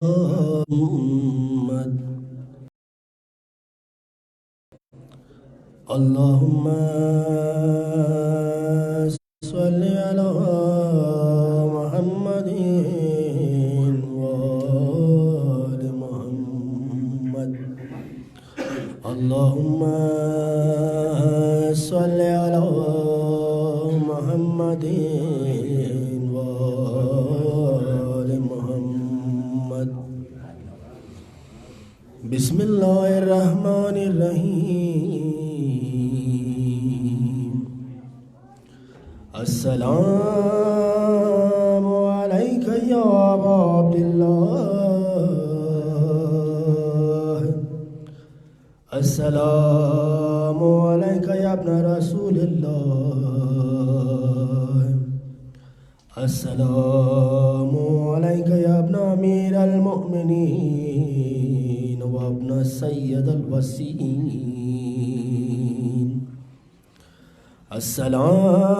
محمد اللهم صل على محمد وآل محمد اللهم صل على محمد وآل محمد بسم الله الرحمن الرحيم السلام عليك يا أبا عبد الله السلام عليك يا ابن رسول الله السلام عليك يا ابن أمير المؤمنين وابن السيد الوسيم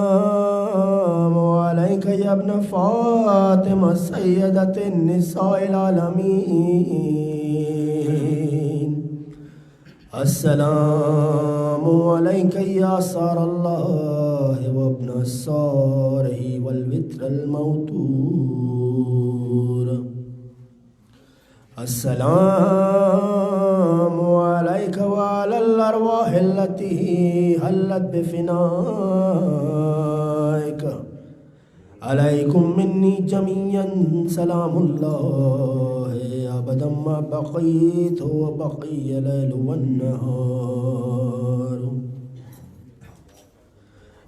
السلام عليك يا ابن فاطمة سيدة النساء العالمين السلام عليك يا سار الله وابن الساره والوتر الموتور السلام عليك وعلى الأرواح التي هلت بفنائك عليكم مني جميعا سلام الله أبدا ما بقيت وبقي الليل والنهار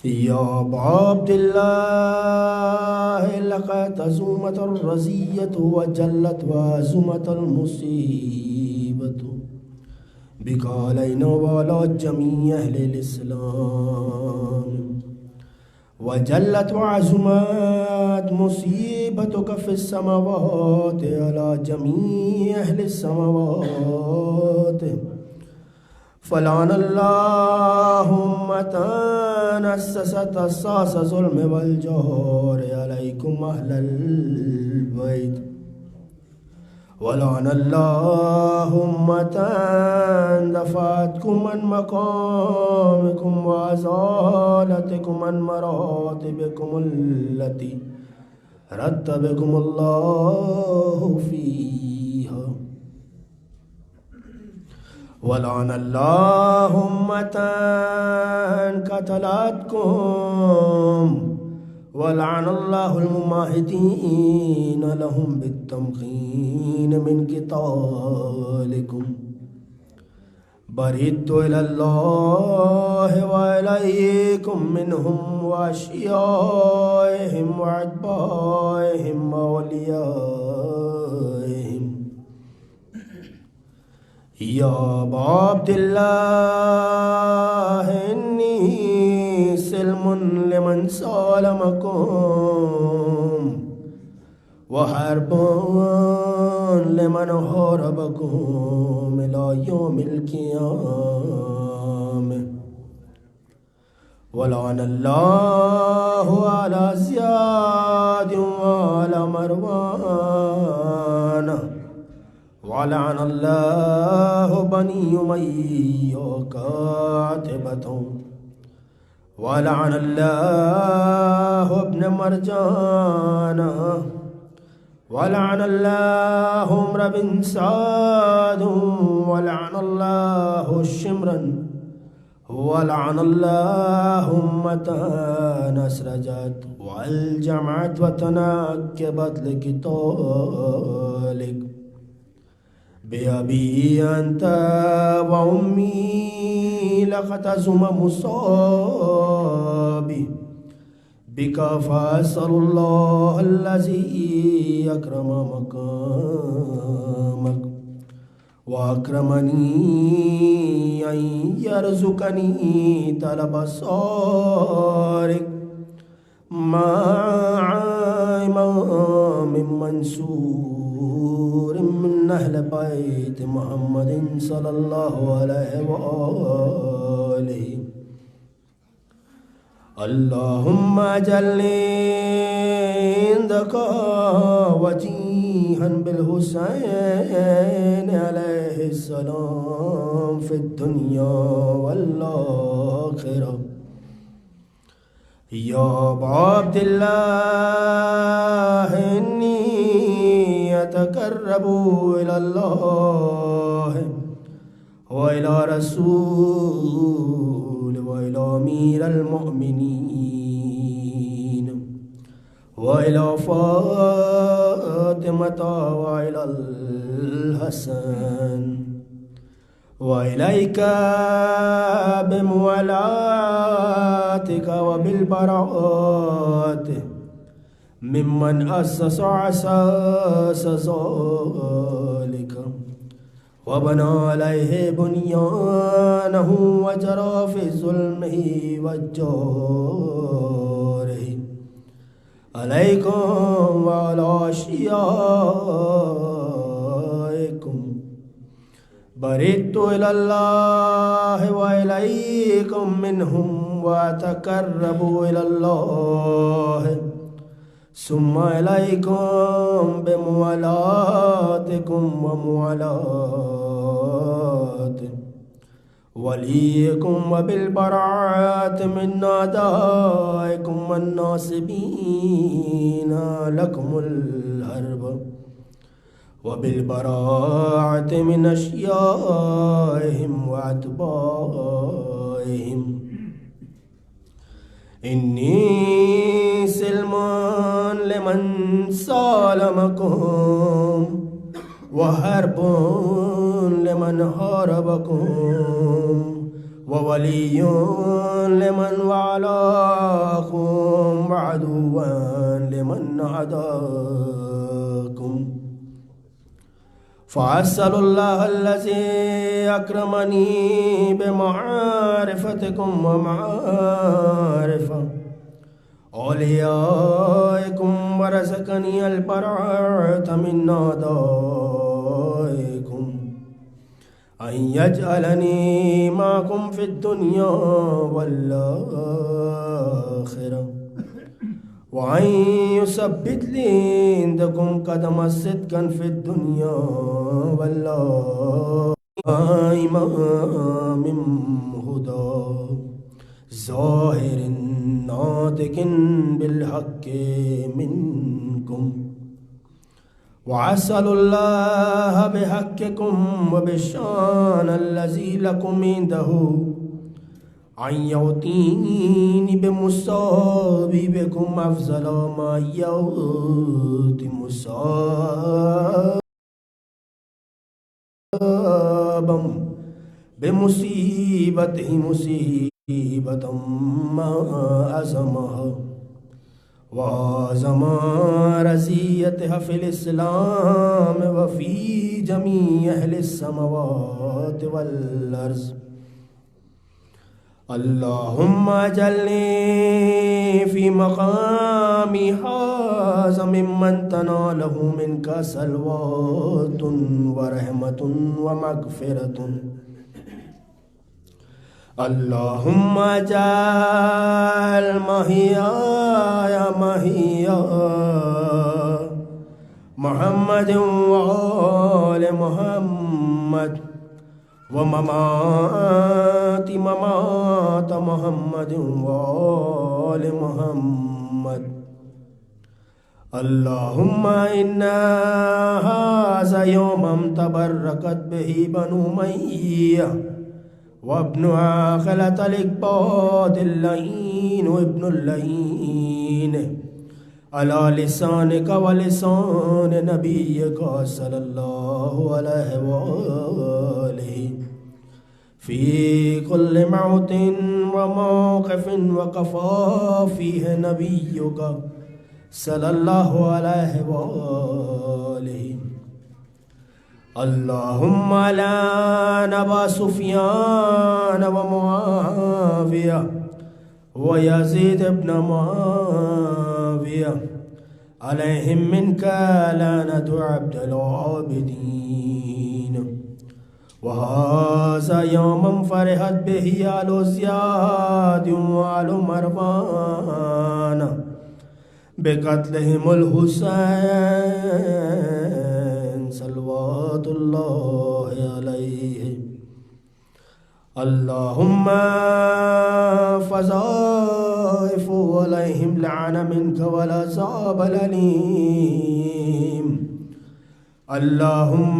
يا أبا عبد الله لقد عزمت الرزية وجلت وعزمت المصيبة بك علينا وعلى جميع أهل الإسلام وجلت وعزمت مصيبتك في السماوات على جميع أهل السماوات فلعن الله أمة أسست أساس ظلم والجور عليكم أهل البيت ولعن الله أمة دفعتكم عن مقامكم وأزالتكم عن مراتبكم التي رتبكم الله فيها ولعن الله أمة قتلتكم ولعن الله المماهدين لهم بالتمكين من قتالكم برئت إلى الله وإليكم منهم وأشيائهم وأتباعهم وأوليائهم يا أبا عبد الله إني سلم لمن سالمكم وحرب لمن حاربكم إلى يوم القيامة ولعن الله على زياد وعلى مروان ولعن الله بني أمية كاتبتهم ولعن الله ابن مرجان ولعن الله عمرو بن سعد ولعن الله الشمرا ولعن الله أمة أسرجت والجمعت وتنكبت لقتالك بأبي أنت وأمي لقد عزم مصابي بك فأسأل الله الذي أكرم مقامك وأكرمني أن يرزقني طلب صارك مع إمام منصور من أهل بيت محمد صلى الله عليه وآله اللهم اجعلني عندك وجيها تنويها بالحسين عليه السلام في الدنيا والآخرة. يا أبا عبد الله إني أتقرب إلى الله وإلى رسول وإلى أمير المؤمنين وإلى فاطمة وإلى الحسن وإليك بموالاتك وبالبراءة ممن أسس ذلك وبنى عليه بنيانه وجرى في ظلمه وجوره عليكم وعلى أشيائكم. برئت إلى الله وإليكم منهم وأتقرب إلى الله ثم إليكم بموالاتكم وموالات وليكم وبالبراءة من أعدائكم والناصبين لكم الحرب وبالبراءة من أشيائهم وأتباعهم. إني سلم لمن سالمكم وحرب لمن حاربكم وولي لمن والاكم وعدوا لمن عاداكم. فأسأل الله الذي أكرمني بمعرفتكم ومعرفة أوليائكم ورزقني البراءة من أعدائكم أن يجعلني معكم في الدنيا والآخرة وأن يثبت لي عندكم قدم صدقا في الدنيا والآخرة. إمام هدى ظاهر ناطق بالحق منكم. وأسأل الله بحقكم وبالشان الذي لكم عنده أن يعطيني بمصابي بكم أفضل ما يعطي مصابا بمصيبته مصيبة ما أزمها وأعظم رزيتها في الإسلام وفي جميع أهل السماوات والأرض. اللهم اجعلني في مقامي هذا ممن تناله منك صلوات ورحمة ومغفرة. اللهم اجعل محياي محيا محمد وآل محمد وممات ممات محمد وآل محمد. اللهم إنا هذا يوم تبركت به بنو أمية وابن عاقلة الإقباط اللعين وابن اللعين على لسانك ولسان نبيك صلى الله عليه وآله في كل موت وموقف وقفا فيه نبيك صلى الله عليه وآله. اللهم لعن أبا سفيان ومعاوية ويزيد بن معاوية عليهم منك لعنة عبد العابدين. وهذا يوم فرحت به آل زياد وآل مروان بقتلهم الحسين صلوات اللہ علیہ. اللهم فضائف عليهم لعن منك والعذاب الأليم. اللهم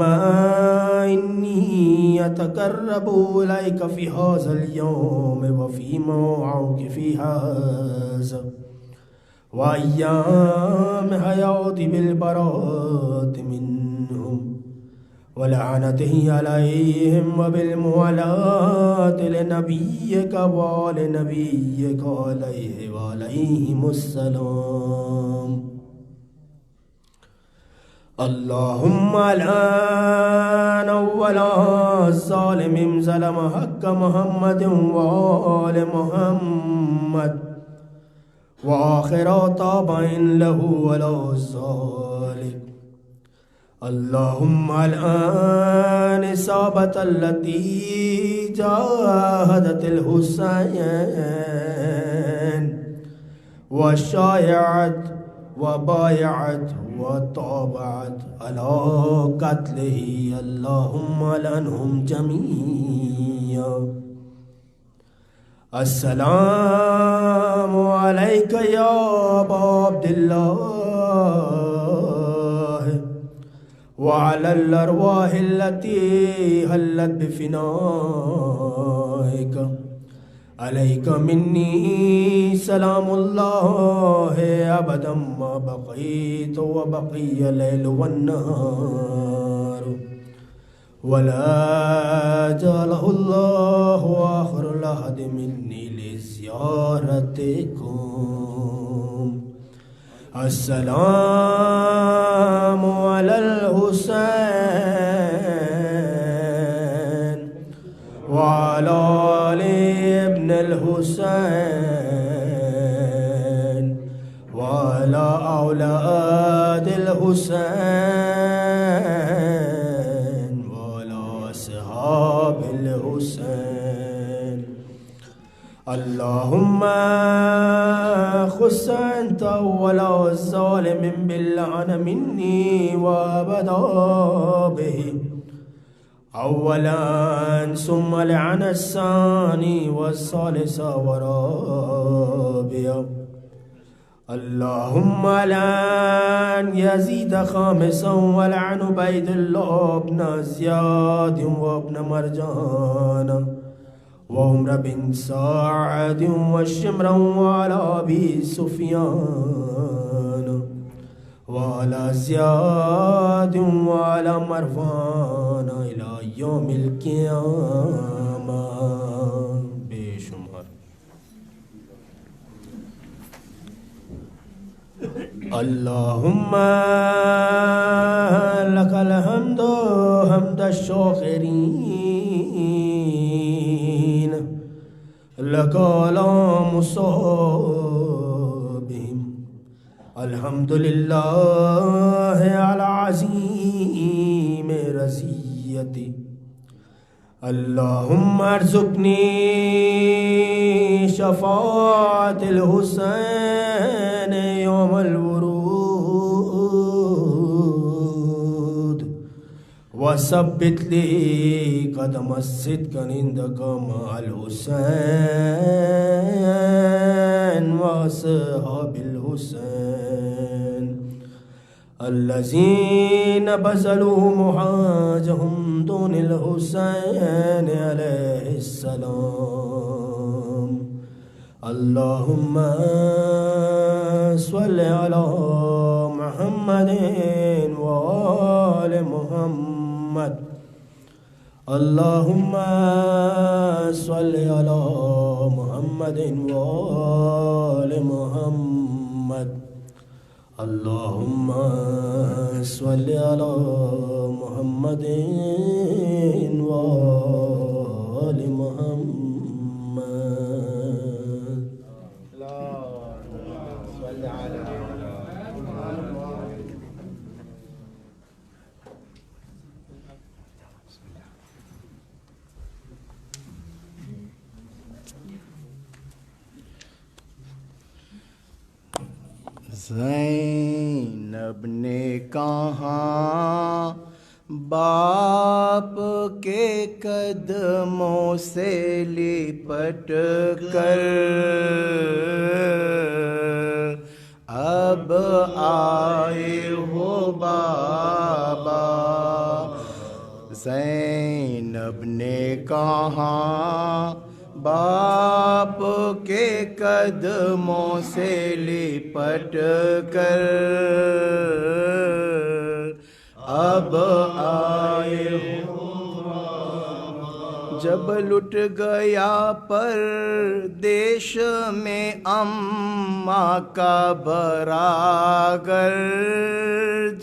إني أتقرب إليك في هذا اليوم وفي موعظك في هذا وأيام حياتي بالبراءة منهم ولعنته عليهم وبالموالاة لنبيك ولنبيك عليه وعليهم السلام. اللهم الآن أولا الظالم ظلم حق محمد وآل محمد وآخر طابع له ولا ذلك. اللهم الآن إصابة التي جاهدت الحسين وشايعت وبايعت وطابعت على قتله. اللهم لعنهم جميعا. السلام عليك يا أبا عبد الله وعلى الأرواح التي هلت بفنائك. عليك مني سلام الله أبدا ما بقيت وبقي الليل والنهار ولا جعله الله آخر العهد مني لزيارتكم. السلام على الحسين وعلى آل ابن الحسين وعلى أولاد الحسين وعلى أصحاب الحسين. اللهم خص أنت أول الظالم باللعن مني وأبدا به أولا ثم لعن الثاني والثالث ورابعا. اللهم لعن يزيد خامسا ولعن عبيد الله بن زياد وابن مرجان وعمر بن سعد والشمر وعلى أبي سفيان وعلى زياد وعلى مروان إلى يوم القيامة بشمار. اللهم لك الحمد حمد الشاكرين لك على مصابهم. الحمد لله على عظيم رزيتي. اللهم ارزقني شفاعة الحسين يوم الورود وثبت لي قدم الصدق عندك مع الحسين وأصحاب الحسين الذين بذلوا محاجهم دون الحسين عليه السلام. اللهم صل على محمد وآل محمد. اللهم صل على محمد وآل محمد. اللهم صل على محمد وآل محمد. اللهم صل على زینب نے کہا باپ کے قدموں سے لپٹ کر اب آئے ہو بابا، زینب نے کہا باپ کے قدموں سے لپٹ کر اب آئے ہو، جب لٹ گیا پردیش میں اماں کا براگر،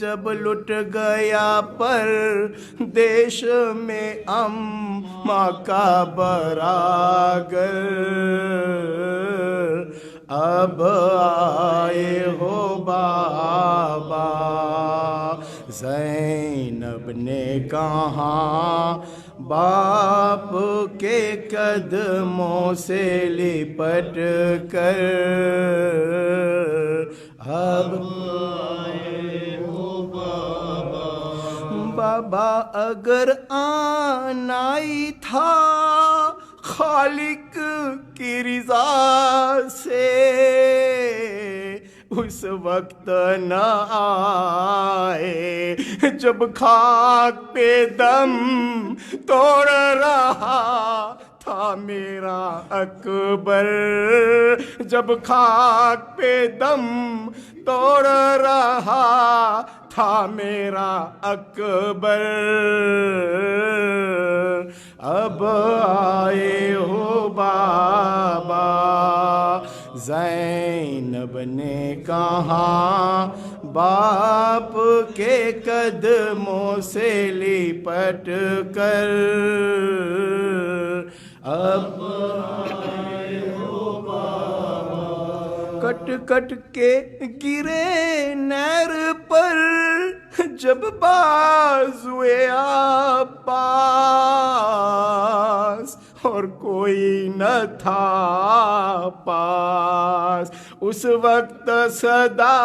جب لٹ گیا پردیش میں اماں کا براگر، اب آئے ہو بابا، زینب نے کہا باپ کے قدموں سے لپٹ کر اب آئے ہو بابا۔ بابا اگر آنا ہی تھا خالق کی رضا سے، اس وقت نہ آئے جب خاک پہ دم توڑ رہا تھا میرا اکبر، جب خاک پہ دم توڑ رہا تھا میرا اکبر، اب آئے ہو بابا، زینب نے کہا باپ کے قدموں سے لپٹ کر اب آئے ہو بابا۔ کٹ کٹ کے گرے نہر پر جب بازوئے عباس، اور کوئی نہ تھا پاس، اس وقت صدا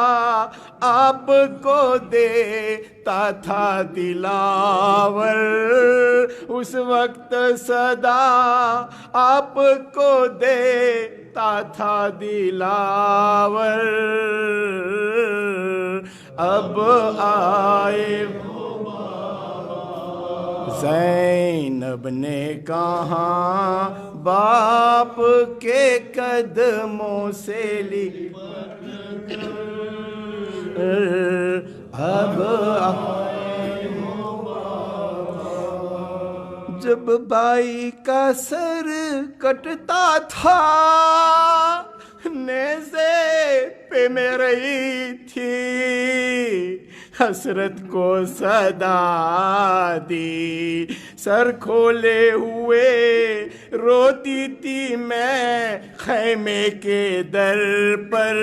آپ کو دیتا تھا دلاور، اس وقت صدا آپ کو دیتا تھا دلاور، اب آئے ہو بابا۔ زینب نے کہا باپ کے قدموں سے لپٹ کر اب آئے ہو بابا۔ جب بھائی کا سر کٹتا تھا نیزے پہ میں رہی تھی، حسرت کو صدا دی، سر کھولے ہوئے روتی تھی میں خیمے کے در پر،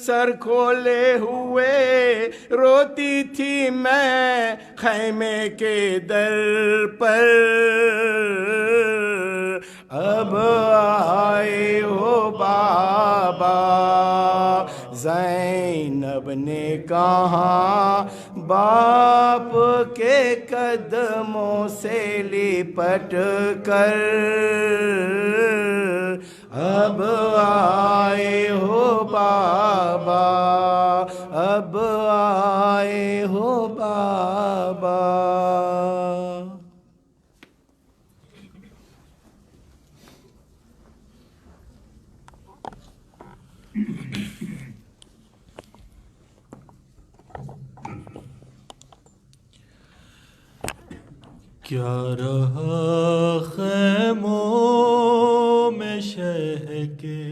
سر کھولے ہوئے روتی تھی میں خیمے کے در پر، اب آئے ہو بابا، زینب نے کہا باپ کے قدموں سے لپٹ کر اب آئے ہو بابا، اب آئے ہو بابا۔ کیا رہا خیموں میں شہ کے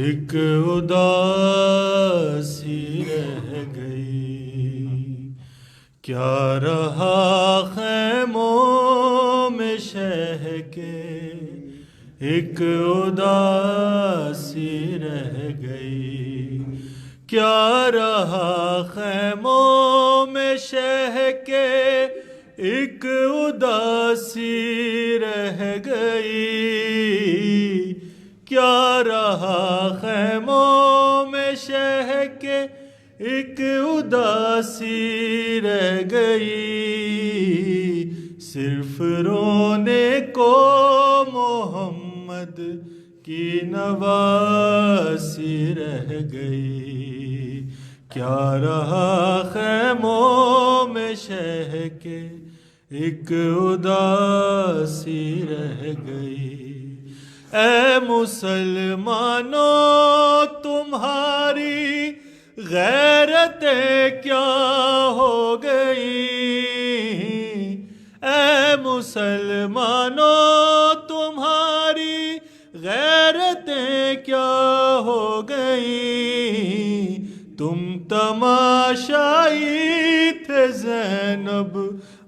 ایک اداسی رہ گئی، کیا رہا خیموں میں شہ کے ایک اداسی رہ گئی، کیا رہا خیموں میں شہ کے ایک اداسی رہ گئی، کیا رہا خیموں میں شہ کے ایک اداسی رہ گئی، صرف رونے کو محمد کی نواسی رہ گئی۔ کیا رہا خیموں میں شہ کے ایک اداسی رہ گئی۔ اے مسلمانوں تمہاری غیرتیں کیا ہو گئی؟ اے مسلمانوں تمہاری غیرتیں کیا ہو گئی؟ تم تماشائی تھے زینب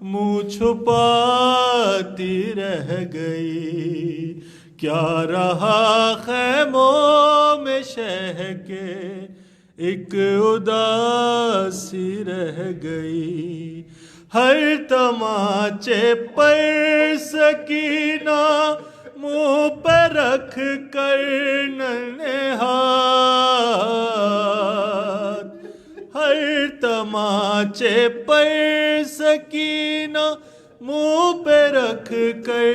منہ چھپاتی رہ گئی۔ کیا رہا خیموں میں شہ کے ایک اداسی رہ گئی۔ ہر تماچے پر سکینہ منہ پہ رکھ کر ننہاد، ہر تماچے پر سکینہ منہ پہ رکھ کر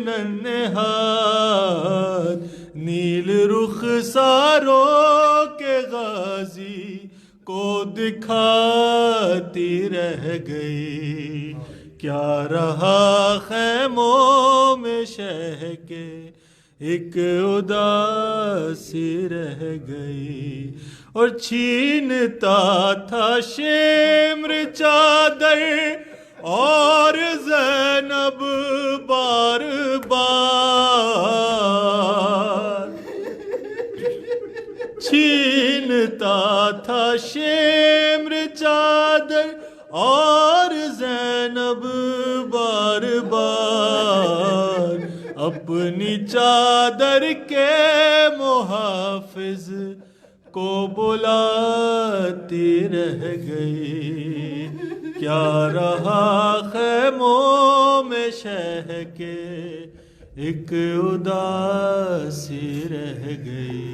ننہاد، نیل رخساروں کے غازی کو دکھاتی رہ گئی۔ کیا رہا خیموں میں شہ کے ایک اداسی رہ گئی۔ اور چھینتا تھا شمر چادر اور زینب بار بار، چھینتا تھا شمر چادر اور زینب بار بار، اپنی چادر کے محافظ کو بلاتی رہ گئی۔ کیا رہا خیموں میں شہ کے ایک اداسی رہ گئی۔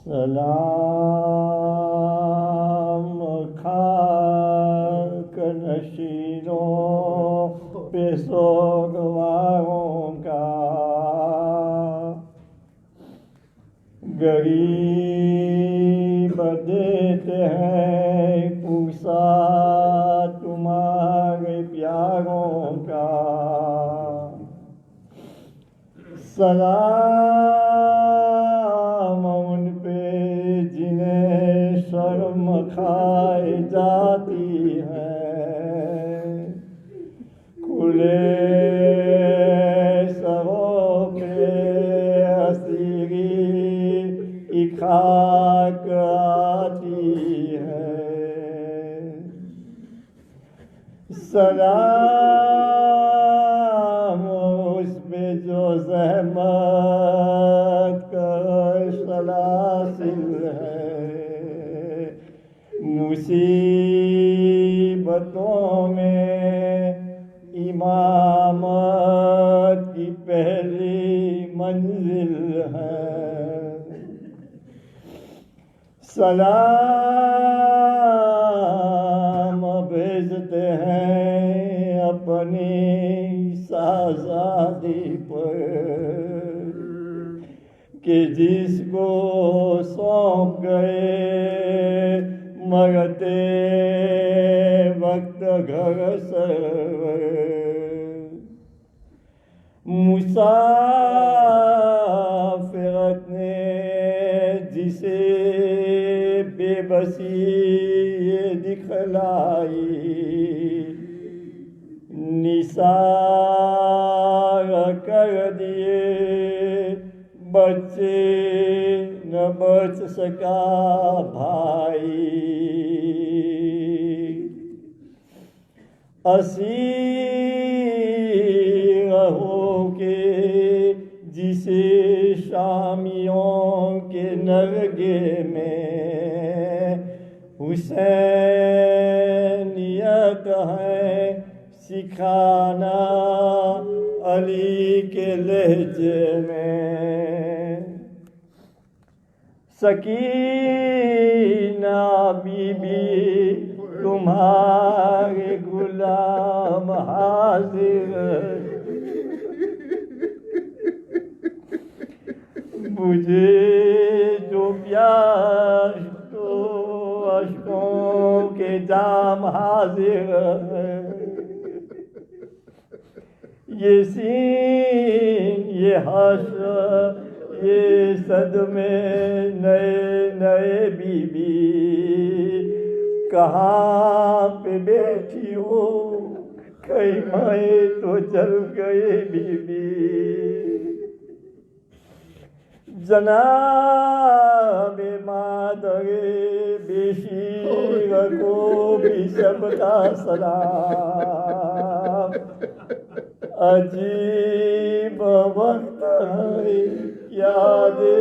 سلام خاک نشینوں پہ سوگواروں کا، غریب دیتے ہیں پوسا تمہارے پیاروں کا۔ سلام ان پہ جنہیں شرم کھائی جاتی ہے، کھلے سروں پہ اسیری خاک آتی ہے۔ سلام اس پہ جو زحمت کا سلاسل ہے، مصیبتوں میں امامت کی پہلی منزل ہے۔ سلام بھیجتے ہیں اپنی شہزادی پر کہ جس کو سونپ گئے مرتے وقت گھر سرور۔ مسافرت نے جسے بے بسی یہ دکھلائی، نثار کر دیے بچے نہ بچ سکا بھائی۔ اسیر ہو کے جسے شامیوں کے نغے میں حسینیت ہے سکھانا علی کے لہجے میں سکینہ بی بی تمہارے غلام حاضر مجھے جو پیاس تو اشکوں کے جام حاضر یہ سین یہ حشر یہ صدمے نئے نئے بی بی کہاں پہ بیٹھی ہو خیمہ تو جل گئے بی بی جناب مادر بے شیر کو بھی سب کا سلام عجیب وقت ہے کیا دے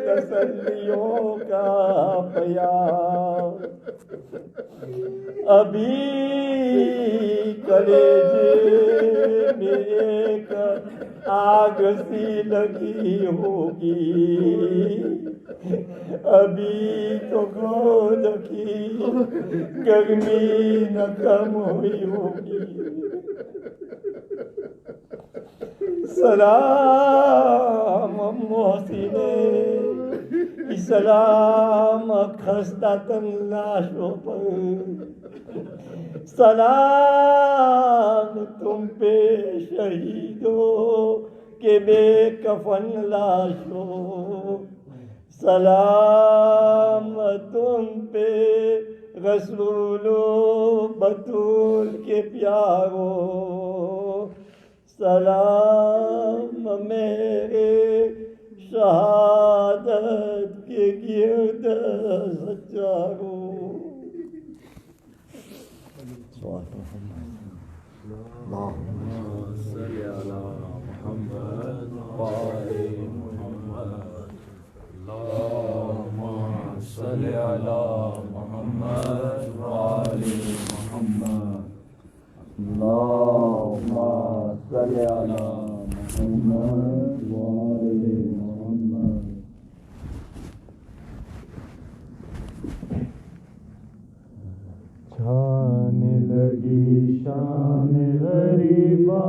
تسلیوں کا پیام ابھی کلیجے میں ایک آگ سی لگی ہوگی ابھی تو گود کی گرمی نہ کم ہوئی ہوگی سلام محسن سلام خستہ تن لاشوں پر سلام تم پہ شہیدوں کے بے کفن لاشوں سلام تم پہ رسول و بطول کے پیاروں سلام میرے شہادت کے گرد سچاروں اللهم صل على محمد وآل محمد اللهم صل على محمد وآل محمد اللهم صل على محمد وآل محمد چھانے لگی شام غریبا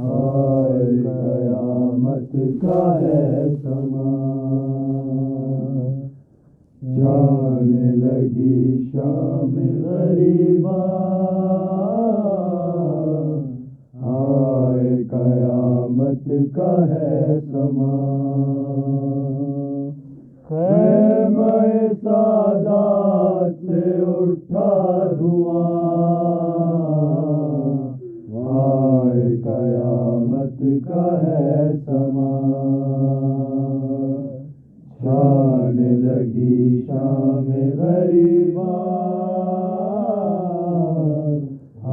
آئے قیامت کا ہے سما جانے لگی شام غریبا آئے قیامت کا ہے سما خیمہ سادات سے اٹھا دھواں آئے قیامت کا ہے سما چھانے لگی شام غریبا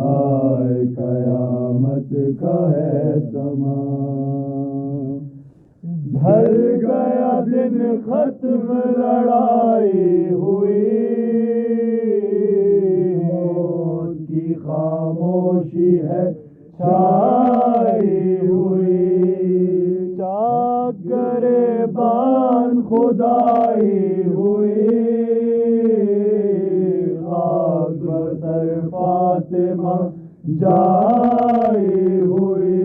آئے قیامت کا ہے سما ڈھل گیا دن ختم لڑائی ہوئی موت کی خاموشی ہے چھائی ہوئی چاک گریبان خدائی ہوئی خاک بسر فاطمہ جائی ہوئی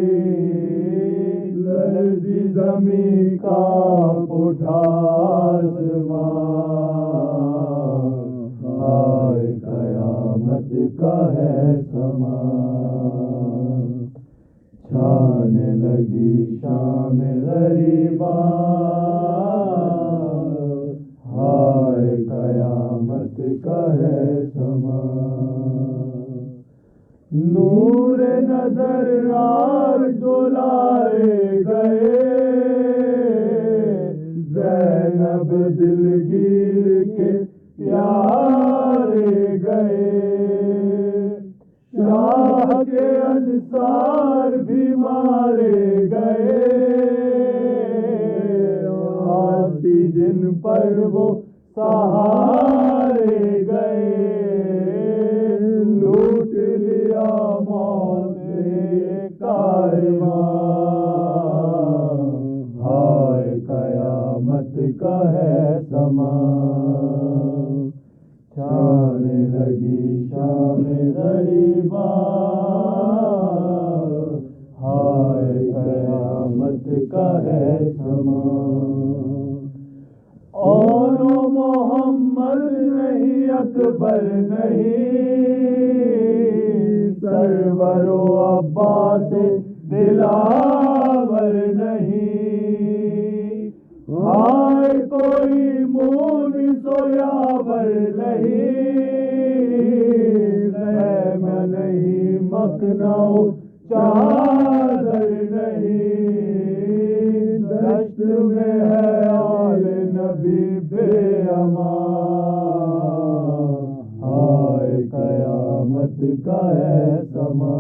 لرزی زمین کا اٹھا آسمان آئے قیامت کا ہے سما چھانے لگی شام غریبا آئے قیامت کا ہے سما نور نظر آر دولارے گئے زینب دلگیر کے پیارے گئے شاہ کے انصار بھی مارے گئے پر وہ سہارے گئے، لوٹ لیا موت نے کارواں، ہائے قیامت کا ہے سما، چھانے لگی شام غریباں، ہائے قیامت کا ہے سما۔ اور محمد نہیں، اکبر نہیں، سرور و عباس دلاور نہیں، ہائے کوئی مونس و یاور نہیں، خیمہ نہیں، مکنا و چادر نہیں، دشت میں ہے آل نبی بے امان، ہائے قیامت کا ہے سما،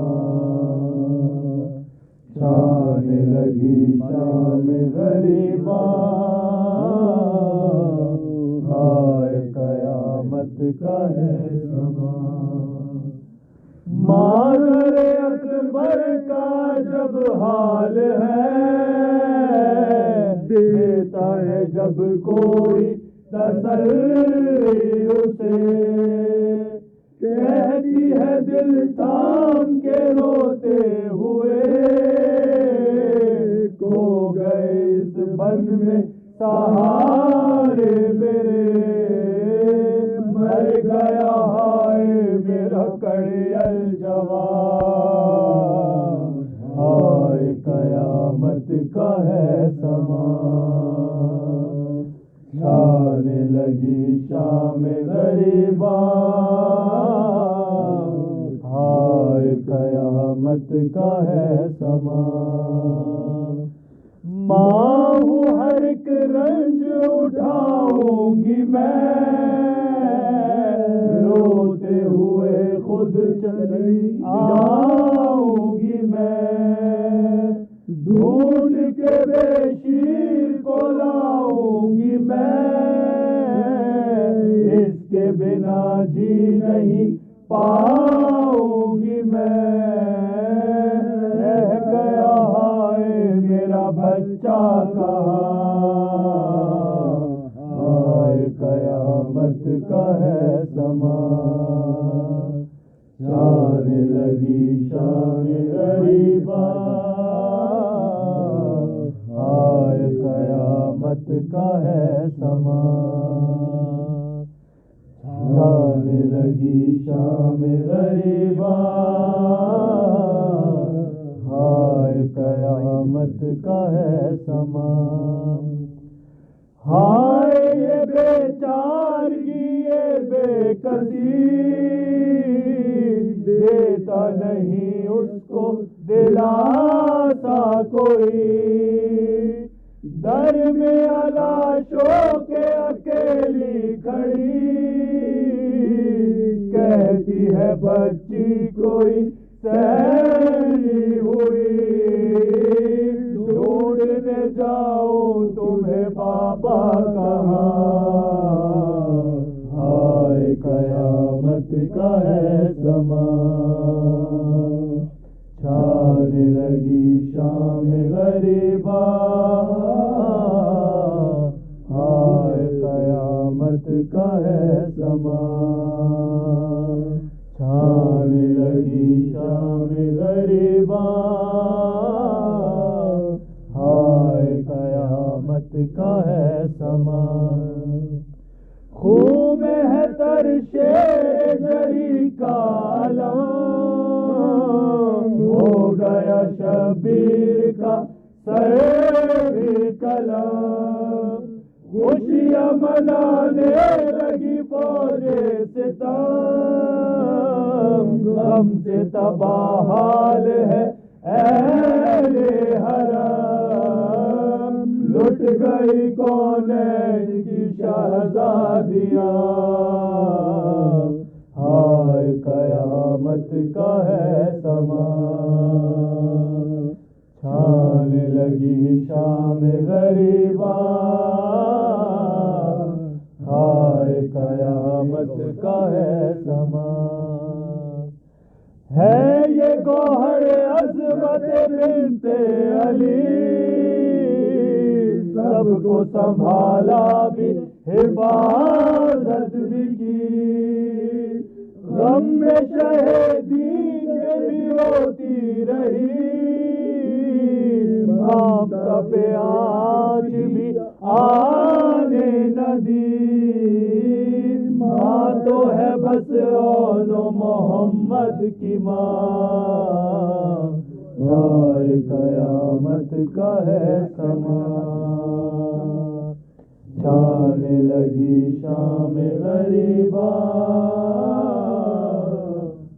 چھانے لگی شام غریباں، ہائے قیامت کا ہے سما۔ مادر اکبر کا جب حال ہے، دیتا ہے جب کوئی تسلی اسے، کہتی ہے دل تھام کے روتے ہوئے، کھو گئے اس بند میں سہارے میرے، مر گیا ہائے میرا کڑی الجوان، ہائے قیامت کا ہے سما، چھانے لگی شام غریباں، ہائے قیامت کا ہے سما۔ ماں ہوں ہر ایک رنج اٹھاؤں گی میں، روتے ہوئے خود چلی آؤں گی میں، ڈھونڈ کے بے شیر کو لاؤں گی میں، اس کے بنا جی نہیں پاؤں گی میں، رہ گیا ہائے میرا بچہ کہاں، ہائے قیامت کا ہے سما، چھانے لگی شام غریباں، ہائے قیامت کا ہے سما، چھانے لگی شام غریباں، ہائے قیامت کا ہے سما۔ ہائے یہ بے چارگی، یہ بے کسی، دیتا نہیں اس کو دلاسا کوئی، در میں علاشوں کے اکیلی کھڑی، کہتی ہے بچی کوئی سیلی ہوئی، ڈھونڈنے جاؤں تمہیں بابا کہاں، ہائے قیامت کا ہے سما، چھانے لگی شام غریباں، ہائے قیامت کا ہے سما، چھانے لگی شام غریباں، ہائے قیامت کا ہے سما۔ خون میں ہے ترشے جری کا علم، ہو گیا شبیر کا سر بھی قلم، خوشیاں منانے لگی فوج ستم، غم سے تباہ حال ہے اہل حرم، لٹ گئی کونین کی شہزادیاں، ہائے قیامت کا ہے سما، چھانے لگی شام غریباں، قیامت کا ہے سما، ہے یہ گوہر عظمت بنت علی، سب کو سنبھالا بھی حفاظت بھی کی، غم میں شہیدین بھی روتی رہی، مامتا پہ آج بھی آنے نہ دی، ماں تو ہے بس اون محمد کی ماں، جائے قیامت کا ہے سما، چھانے لگی شام غریبا،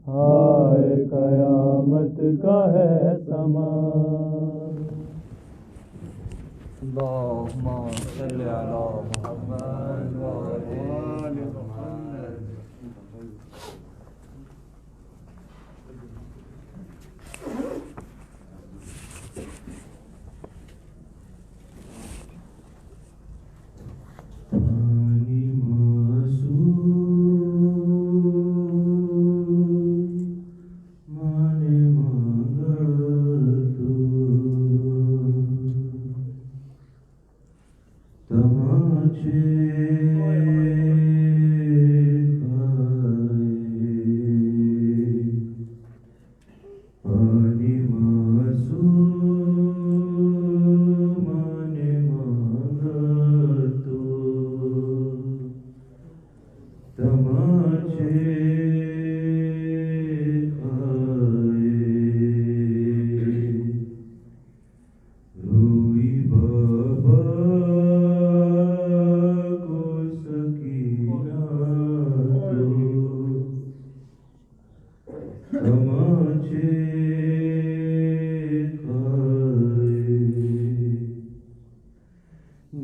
ہائے قیامت کا ہے سما۔ اللہم صلی علی محمد وآل محمد۔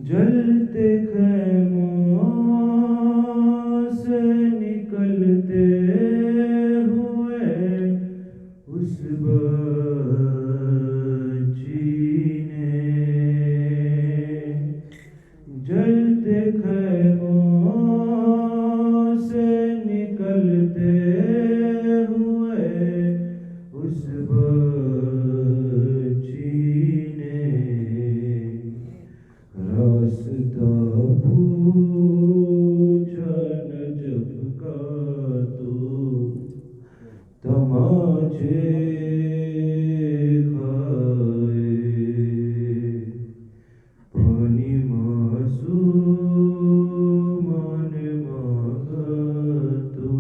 جلتے خیموں سے نکلتے ہوئے اس بچی نے، جلتے خیموں سے نکلتے ہوئے اس بچی نے، راستہ پوچھا نجف کا تو تماچے کھائے، پانی معصومان مانگا تو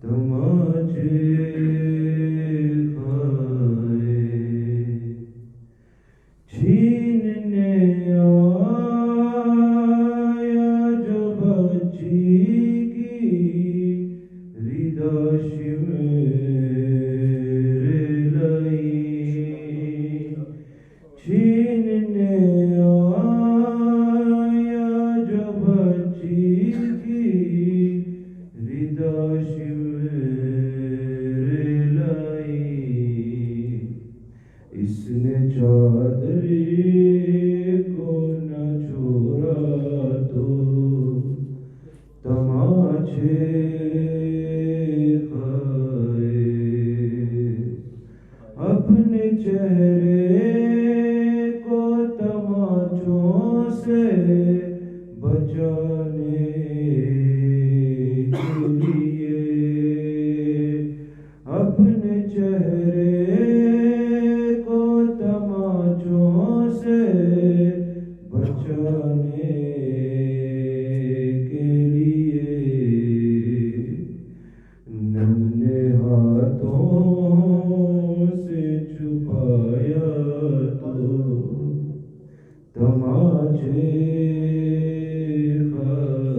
تماچے کھائے، چھیننے آیا جو بچی کی رداش میرے لائی، چھیننے آیا جو بچی کی رداش میرے لائی، اس نے چادری کو نہ چھوڑا تو تماچے کھائے، اپنے چہرے کو تماچوں سے بچانے کے لیے، اپنے چہرے کو تماچوں سے بچانے کے لیے، ننھے ہاتھوں سے چھپایا تو تماچے کھائے،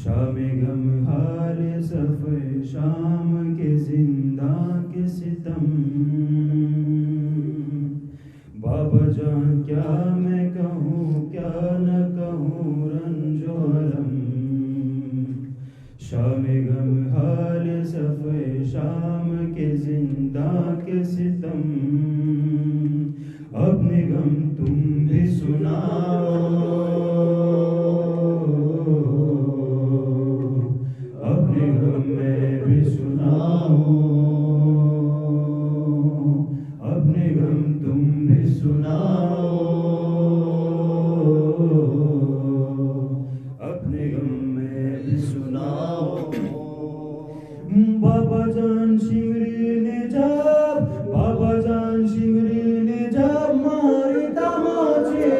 شام غم حال سفر شام کے زندہ کے ستم بابا جان کیا میں کہوں کیا نہ کہوں رنج و الم شام غم حال سفر شام کے زندہ کے ستم اپنے غم تم بھی سناؤ اپنے غم میں بھی سناؤ اپنے غم تم بھی سناؤ اپنے غم میں بھی سناؤ بابا جان شمری نے جب بابا جان شمری نے جب ماری تماچے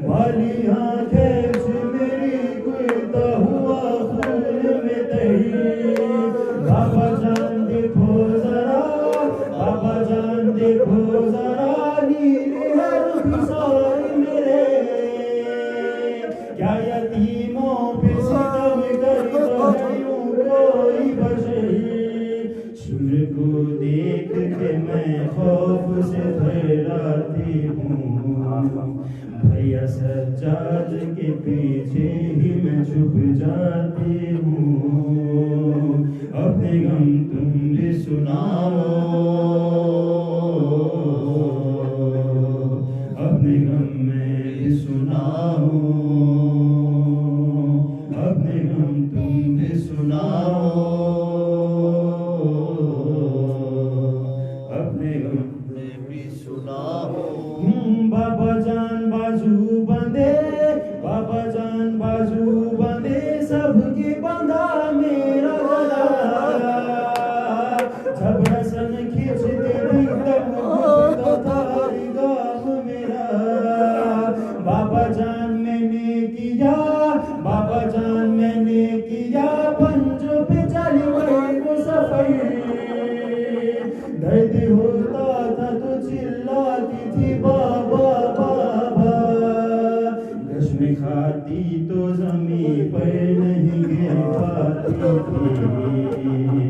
والی آنکھیں سے میری گرتا ہوا خون میں تہی بابا جان دیکھو ذرا بابا جان دیکھو ذرا نیلی ہے رخ سارے میرے کیا یتیموں پہ ستم کرتا ہے یوں کوئی بشری شمر کو دیکھ کے میں خوف سے تھراتی ہوں بھیا سجاد کے پیچھے ہی میں چھپ جاتی ہوں اپنے غم تم بھی سناؤ اپنے غم میں بھی سناؤ اپنے غم تم بھی سناؤ اپنے غم میں بھی سناؤ بابا جان بازو بندے بابا جان بازو بندے سب کی بندھا میرا گلا جب رسن کھینچتے بھی تب گھٹتا تھا گام میرا بابا جان میں نے کیا بابا جان میں نے کیا پنجوں پہ چلی گئی وہ سفر درد ہوتا تھا تو چلاتی تھی بابا بابا کشم کھاتی تو زمین پر نہیں گر پاتی تھی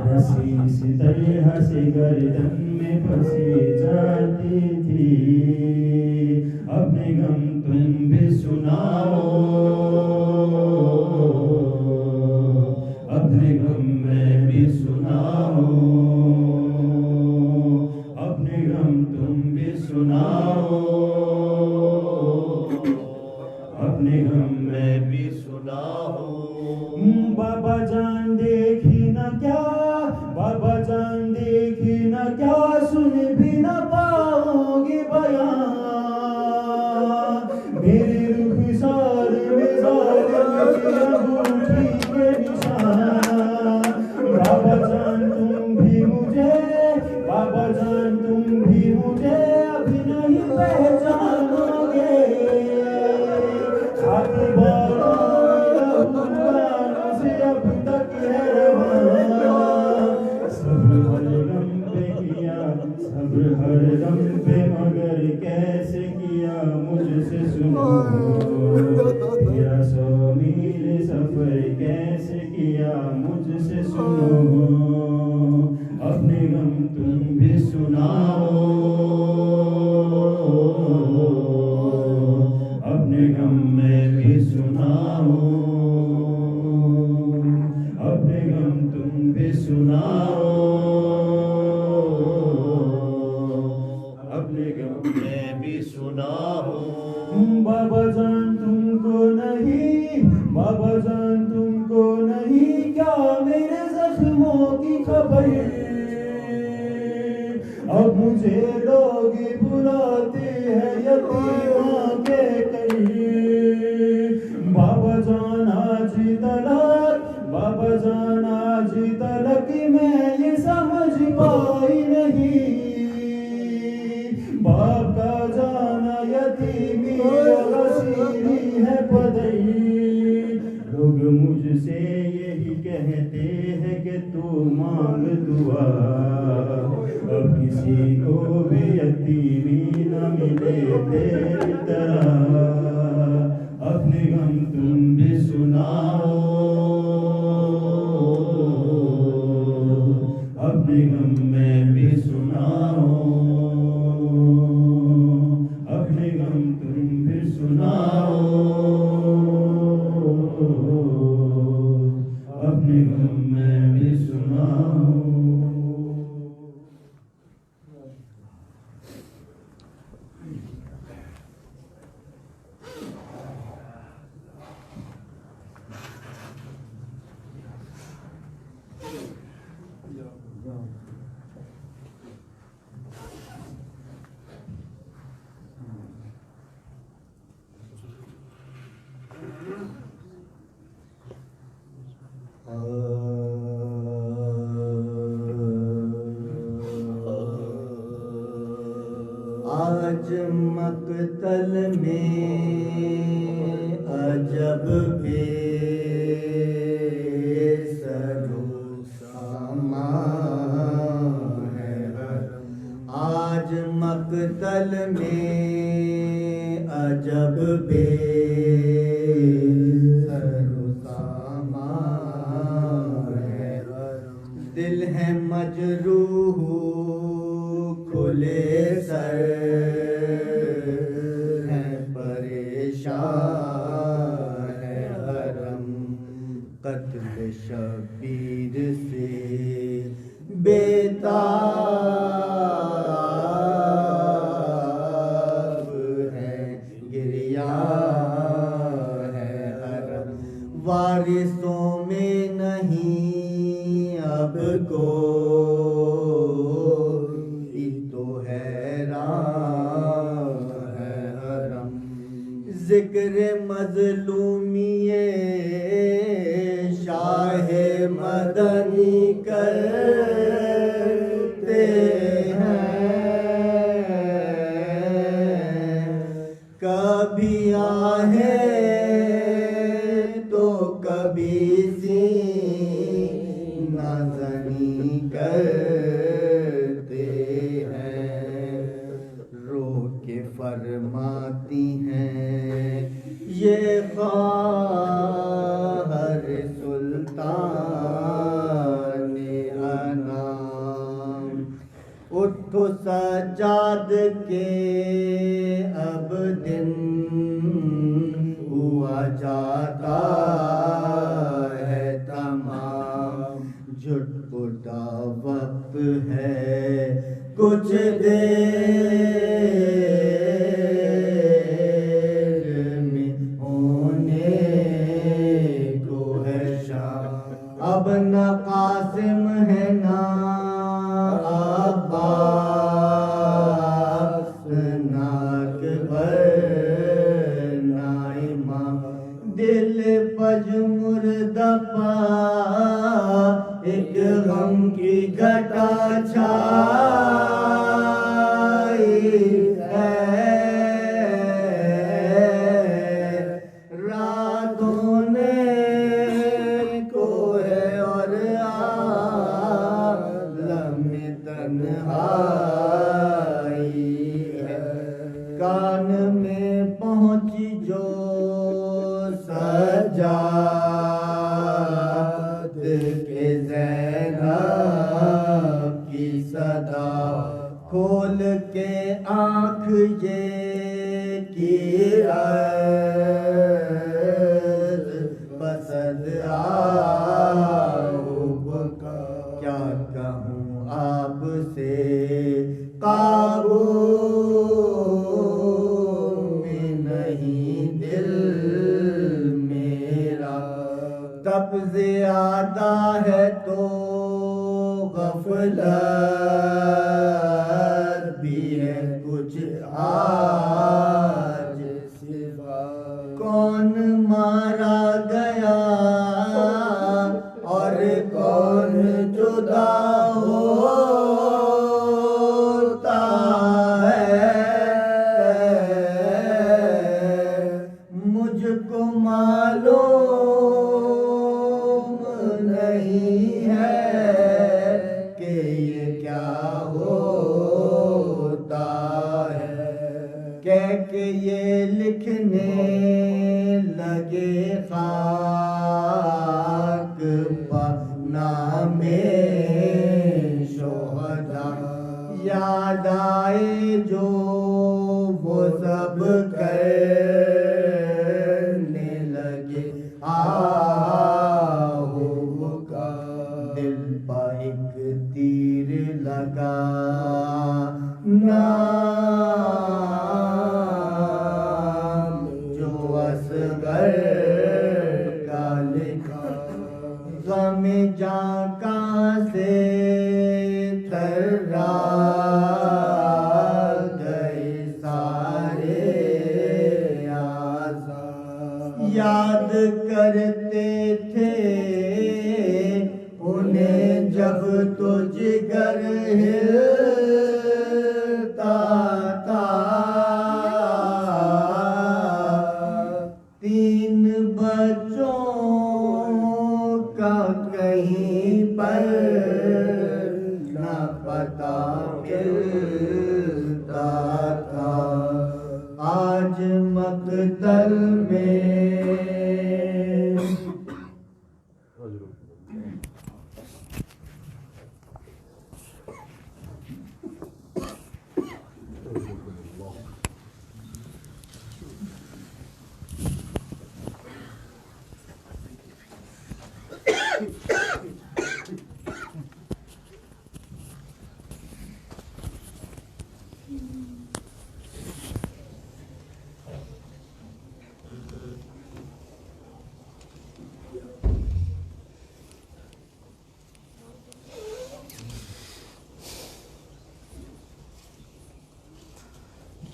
رسی سی طرح سے گردن میں پھنسی جاتی تھی اپنے غم تم بھی سناؤ اپنے غم میں بھی سناؤ اپنے غم تم بھی سناؤ اپنے غم میں بھی سناؤ بابا جان دیکھی نہ کیا بابا جان دیکھی نہ کیا سن بھی نہ پاؤں گی بیان میرے رخسار میں ظالم کی انگوٹھی کے نشان بابا جان تم بھی مجھے بابا جان تم بھی مجھے ابھی نہیں پہچانو گے خاکی بالوں سے اب تک ہے رواں صبر ہر غم پہ کیا صبر ہر غم پہ مگر کیسے کیا مجھ سے سنو تیرا 100 میل سفر کیسے کیا مجھ سے سنو اپنے غم تم بھی سناؤ اپنے غم میں بھی سناؤ اپنے غم تم بھی سناؤ اپنے غم میں بھی سناؤ بابا جان تم کو نہیں بابا جان تم کو نہیں کیا میرے زخموں کی خبر اب مجھے لوگ بلاتے ہیں یتیماں کے قریب بابا جان آج تلک بابا جان آج تلک میں یہ سمجھ پائی نہیں باپ کا جانا یتیمی اور اسیری ہے پدئی لوگ مجھ سے یہی کہتے ہیں کہ تو مانگ دعا اب کسی کو بھی یتیمی نہ ملے تیری طرح اپنے سناؤ اپنے غم میں بھی سناؤ آج مقتل میں عجب بے سر و سامان ہے آج مقتل میں عجب بے سر و سامان ہے دل ہے مجروح کھلے سر ہے پریشان ہے حرم قتل شبیر سے بیتاب ہے گریان ہے حرم وارثوں میں نہیں اب ذکر مظلومی شاہ مدنی کرتے ہیں کبھی آہیں تو کبھی سینہ زنی کرتے ہیں رو کے فرماتی ہیں یہ خواہر سلطان انام اٹھو سجاد کے اب دن ہوا جاتا ہے تمام جھٹ پٹا وقت ہے کچھ دیر اب نہ قاسم ہے نہ عباس نہ اکبر نہ امام دل پجمردہ پا ایک غم کی گھٹا چھائی ہے راتوں نے کان میں پہنچی جو سجاد کے زینب کی صدا کھول کے آنکھ یہ کی عرض پسند آؤ کیا کہوں آپ سے قابو میں نہیں دل میرا تب زیادہ ہے تو غفلت بھی ہے کچھ آج سوا کون مارا گیا اور کون جدا ہوتا ہے مجھ کو معلوم نہیں ہے کہ یہ کیا ہوتا ہے کہہ کے یہ لکھنے لگے خاک پا نامے شہداء یاد آئے جو وہ سب کر اصغر کا لکھا غم جاں کا سے تھرا گئے سارے آزاد یاد کرتے تھے انہیں جب تو جگر ہلتا تھا تین بچوں کا کہیں پر نہ پتہ ملتا تھا آج مقتل میں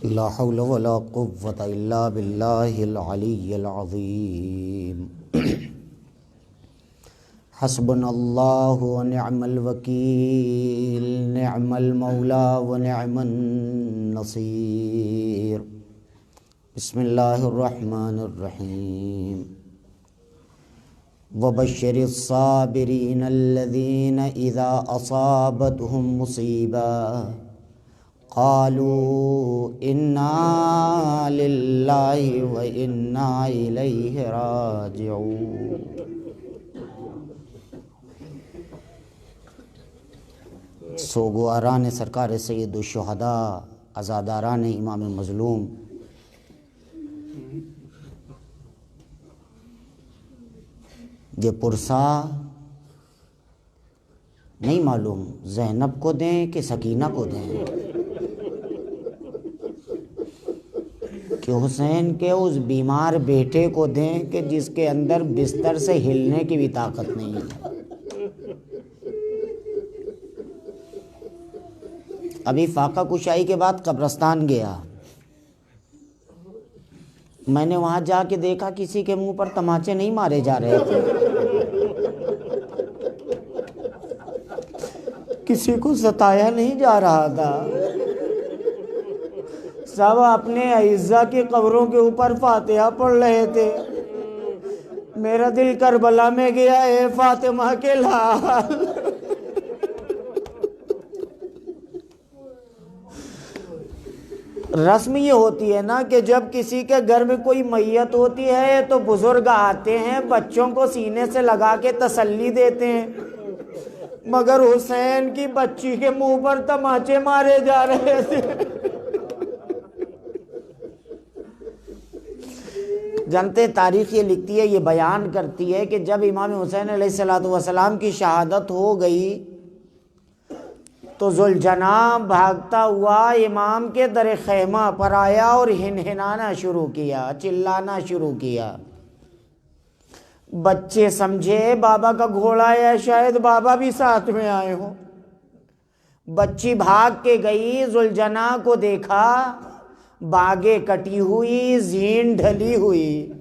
لا حول ولا قوة الا باللہ العلی العظیم حسبنا اللہ ونعم الوکیل نعم المولا ونعم النصیر بسم اللہ الرحمن الرحیم وبشر الصابرین الذین اذا اصابتهم مصیبہ قالوا انا للہ و انا الیہ راجعون سوگواران سرکار سید الشہداء عزاداران امام مظلوم یہ پرسا نہیں معلوم زینب کو دیں کہ سکینہ کو دیں کہ حسین کے اس بیمار بیٹے کو دیں کہ جس کے اندر بستر سے ہلنے کی بھی طاقت نہیں ہے ابھی فاقہ کشائی کے بعد قبرستان گیا میں نے وہاں جا کے دیکھا کسی کے منہ پر تماچے نہیں مارے جا رہے تھے کسی کو ستایا نہیں جا رہا تھا سب اپنے اعزا کی قبروں کے اوپر فاتحہ پڑھ رہے تھے میرا دل کربلا میں گیا اے فاطمہ کے لال رسم یہ ہوتی ہے نا کہ جب کسی کے گھر میں کوئی میت ہوتی ہے تو بزرگ آتے ہیں بچوں کو سینے سے لگا کے تسلی دیتے ہیں مگر حسین کی بچی کے منہ پر تماچے مارے جا رہے تھے جانتے تاریخ یہ لکھتی ہے یہ بیان کرتی ہے کہ جب امام حسین علیہ السلام کی شہادت ہو گئی تو ذوالجناح بھاگتا ہوا امام کے در خیمہ پر آیا اور ہنہنانا شروع کیا چلانا شروع کیا بچے سمجھے بابا کا گھوڑا ہے شاید بابا بھی ساتھ میں آئے ہوں بچی بھاگ کے گئی ذوالجناح کو دیکھا باگیں کٹی ہوئی زین ڈھلی ہوئی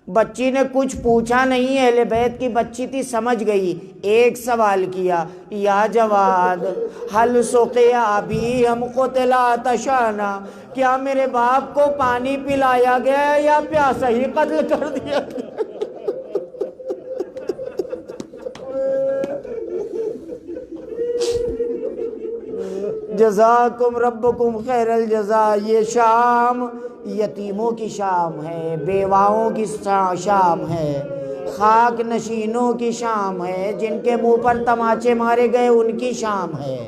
بچی نے کچھ پوچھا نہیں اہل بیت کی بچی تھی سمجھ گئی ایک سوال کیا یا جواد حل سقیا ابی ہم قتلا تشانا کیا میرے باپ کو پانی پلایا گیا یا پیاسا ہی قتل کر دیا گیا جزاکم ربکم خیر الجزا یہ شام یتیموں کی شام ہے بیواؤں کی شام ہے خاک نشینوں کی شام ہے جن کے منہ پر تماچے مارے گئے ان کی شام ہے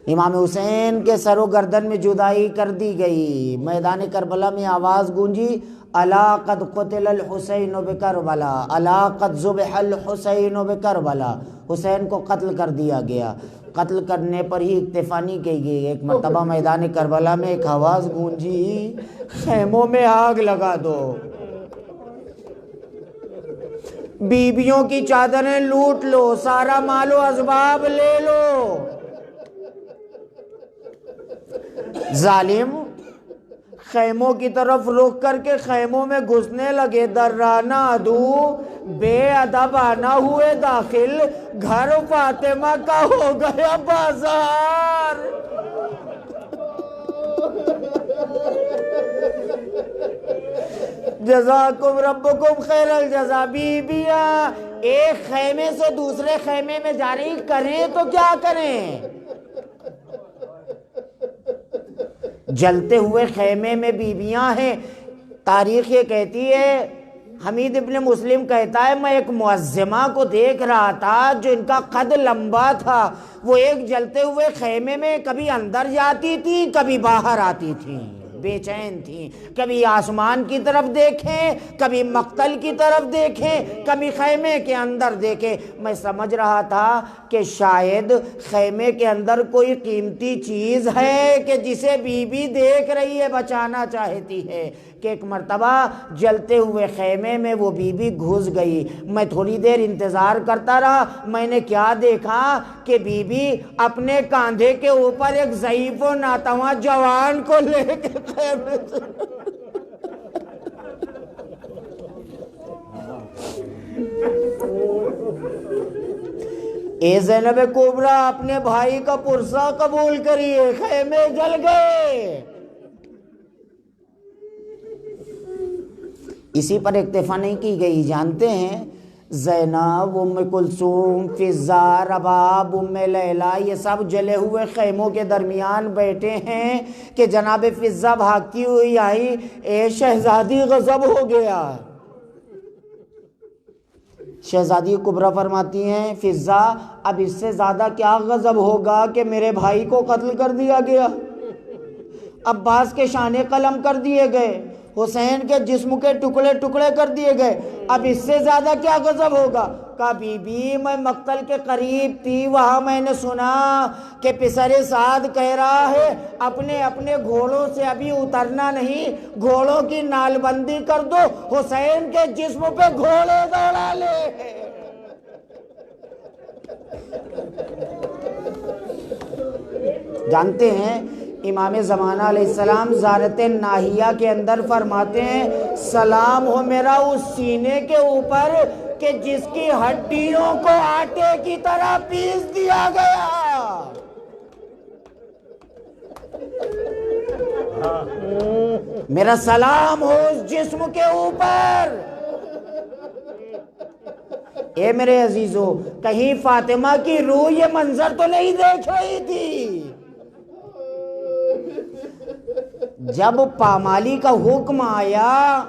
امام حسین کے سر و گردن میں جدائی کر دی گئی میدان کربلا میں آواز گونجی الا قد قتل الحسین بکربلا الا قد ذبح الحسین بکربلا حسین کو قتل کر دیا گیا قتل کرنے پر ہی اکتفا نہیں کی گئی. ایک مرتبہ میدان کربلا میں ایک آواز گونجی، خیموں میں آگ لگا دو، بیویوں کی چادریں لوٹ لو، سارا مال و اسباب لے لو. ظالم خیموں کی طرف رخ کر کے خیموں میں گھسنے لگے. درانہ عدو بے ادبانہ ہوئے داخل، گھر فاطمہ کا ہو گیا بازار. جزاکم ربکم خیر الجزا. بیویاں ایک خیمے سے دوسرے خیمے میں جا رہی، کریں تو کیا کریں؟ جلتے ہوئے خیمے میں بیویاں ہیں. تاریخ یہ کہتی ہے، حمید ابن مسلم کہتا ہے، میں ایک معظمہ کو دیکھ رہا تھا جو ان کا قد لمبا تھا. وہ ایک جلتے ہوئے خیمے میں کبھی اندر جاتی تھی، کبھی باہر آتی تھی، بے چین تھیں. کبھی آسمان کی طرف دیکھیں، کبھی مقتل کی طرف دیکھیں، کبھی خیمے کے اندر دیکھیں. میں سمجھ رہا تھا کہ شاید خیمے کے اندر کوئی قیمتی چیز ہے کہ جسے بی بی دیکھ رہی ہے، بچانا چاہتی ہے. کہ ایک مرتبہ جلتے ہوئے خیمے میں وہ بی بی گھس گئی. میں تھوڑی دیر انتظار کرتا رہا. میں نے کیا دیکھا کہ بی بی اپنے کاندھے کے اوپر ایک ضعیف و ناتواں جوان کو لے کے خیمے سے اے زینب کبریٰ، اپنے بھائی کا پرسہ قبول کریے، خیمے جل گئے. اسی پر اکتفا نہیں کی گئی. جانتے ہیں زینب، ام کلثوم، فضہ، رباب، ام لیلہ، یہ سب جلے ہوئے خیموں کے درمیان بیٹھے ہیں کہ جناب فضہ بھاگتی ہوئی آئی. اے شہزادی غضب ہو گیا. شہزادی کبریٰ فرماتی ہیں، فضہ اب اس سے زیادہ کیا غضب ہوگا کہ میرے بھائی کو قتل کر دیا گیا، عباس کے شانے قلم کر دیے گئے، حسین کے جسم کے ٹکڑے ٹکڑے کر دیے گئے، اب اس سے زیادہ کیا غضب ہوگا؟ کہا بی بی میں مقتل کے قریب تھی، وہاں میں نے سنا کہ پسر سعد کہہ رہا ہے اپنے اپنے گھوڑوں سے ابھی اترنا نہیں، گھوڑوں کی نال بندی کر دو، حسین کے جسم پہ گھوڑے دوڑا لے. جانتے ہیں امام زمانہ علیہ السلام زارت ناہیہ کے اندر فرماتے ہیں، سلام ہو میرا اس سینے کے اوپر کہ جس کی ہڈیوں کو آٹے کی طرح پیس دیا گیا. میرا سلام ہو اس جسم کے اوپر. اے میرے عزیزو، کہیں فاطمہ کی روح یہ منظر تو نہیں دیکھ رہی تھی؟ جب پامالی کا حکم آیا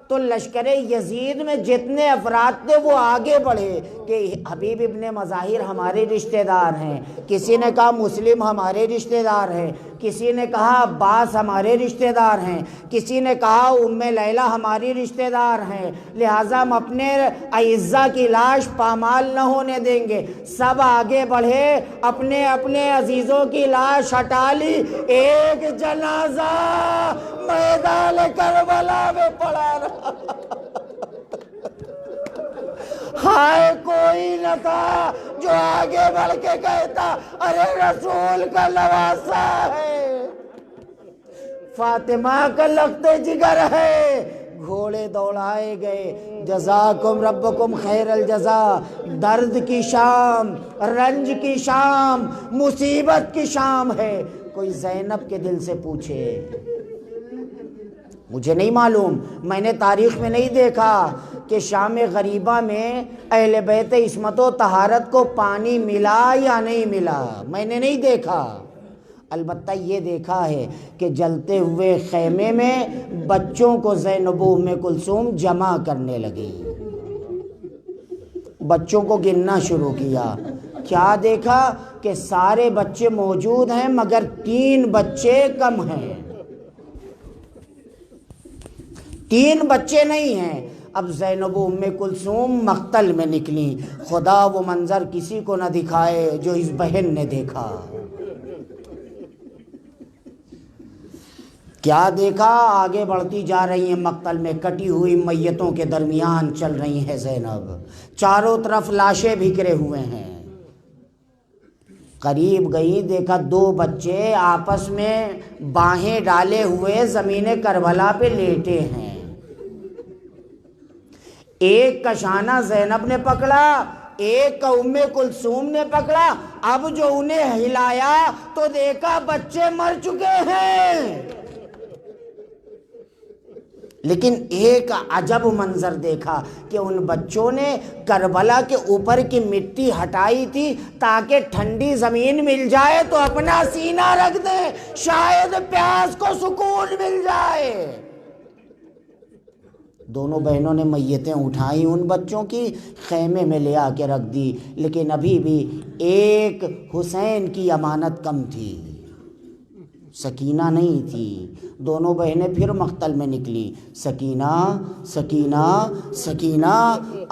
تو لشکر یزید میں جتنے افراد تھے وہ آگے بڑھے کہ حبیب ابن مظاہر ہمارے رشتہ دار ہیں. کسی نے کہا مسلم ہمارے رشتہ دار ہیں، کسی نے کہا عباس ہمارے رشتہ دار ہیں، کسی نے کہا ام لیلہ ہماری رشتہ دار ہیں، لہٰذا ہم اپنے اعزہ کی لاش پامال نہ ہونے دیں گے. سب آگے بڑھے، اپنے اپنے عزیزوں کی لاش ہٹا لی. ایک جنازہ میدان کربلا میں پڑا رہا. ہائے کوئی نہ تھا جو آگے بڑھ کے کہتا ارے رسول کا نواسہ ہے، فاطمہ کا لخت جگر ہے. گھوڑے دوڑائے گئے. جزاکم ربکم خیر الجزا. درد کی شام، رنج کی شام، مصیبت کی شام ہے. کوئی زینب کے دل سے پوچھے، مجھے نہیں معلوم، میں نے تاریخ میں نہیں دیکھا کہ شام غریبہ میں اہل بیت عصمت و طہارت کو پانی ملا یا نہیں ملا، میں نے نہیں دیکھا. البتہ یہ دیکھا ہے کہ جلتے ہوئے خیمے میں بچوں کو زینب و ام کلثوم جمع کرنے لگی، بچوں کو گننا شروع کیا. کیا دیکھا کہ سارے بچے موجود ہیں مگر 3 بچے کم ہیں، 3 بچے نہیں ہیں. اب زینب و ام کلثوم مقتل میں نکلی. خدا وہ منظر کسی کو نہ دکھائے جو اس بہن نے دیکھا. کیا دیکھا؟ آگے بڑھتی جا رہی ہیں مقتل میں، کٹی ہوئی میتوں کے درمیان چل رہی ہیں زینب. چاروں طرف لاشیں بکھرے ہوئے ہیں. قریب گئی، دیکھا 2 بچے آپس میں باہیں ڈالے ہوئے زمین کربلا پہ لیٹے ہیں. ایک کا شانہ زینب نے پکڑا، ایک کا ام کلثوم نے پکڑا. اب جو انہیں ہلایا تو دیکھا بچے مر چکے ہیں. لیکن ایک عجب منظر دیکھا کہ ان بچوں نے کربلا کے اوپر کی مٹی ہٹائی تھی تاکہ ٹھنڈی زمین مل جائے تو اپنا سینہ رکھ دیں، شاید پیاس کو سکون مل جائے. دونوں بہنوں نے میتیں اٹھائیں ان بچوں کی، خیمے میں لے آ کے رکھ دی. لیکن ابھی بھی ایک حسین کی امانت کم تھی، سکینہ نہیں تھی. دونوں بہنیں پھر مقتل میں نکلی. سکینہ سکینہ سکینہ،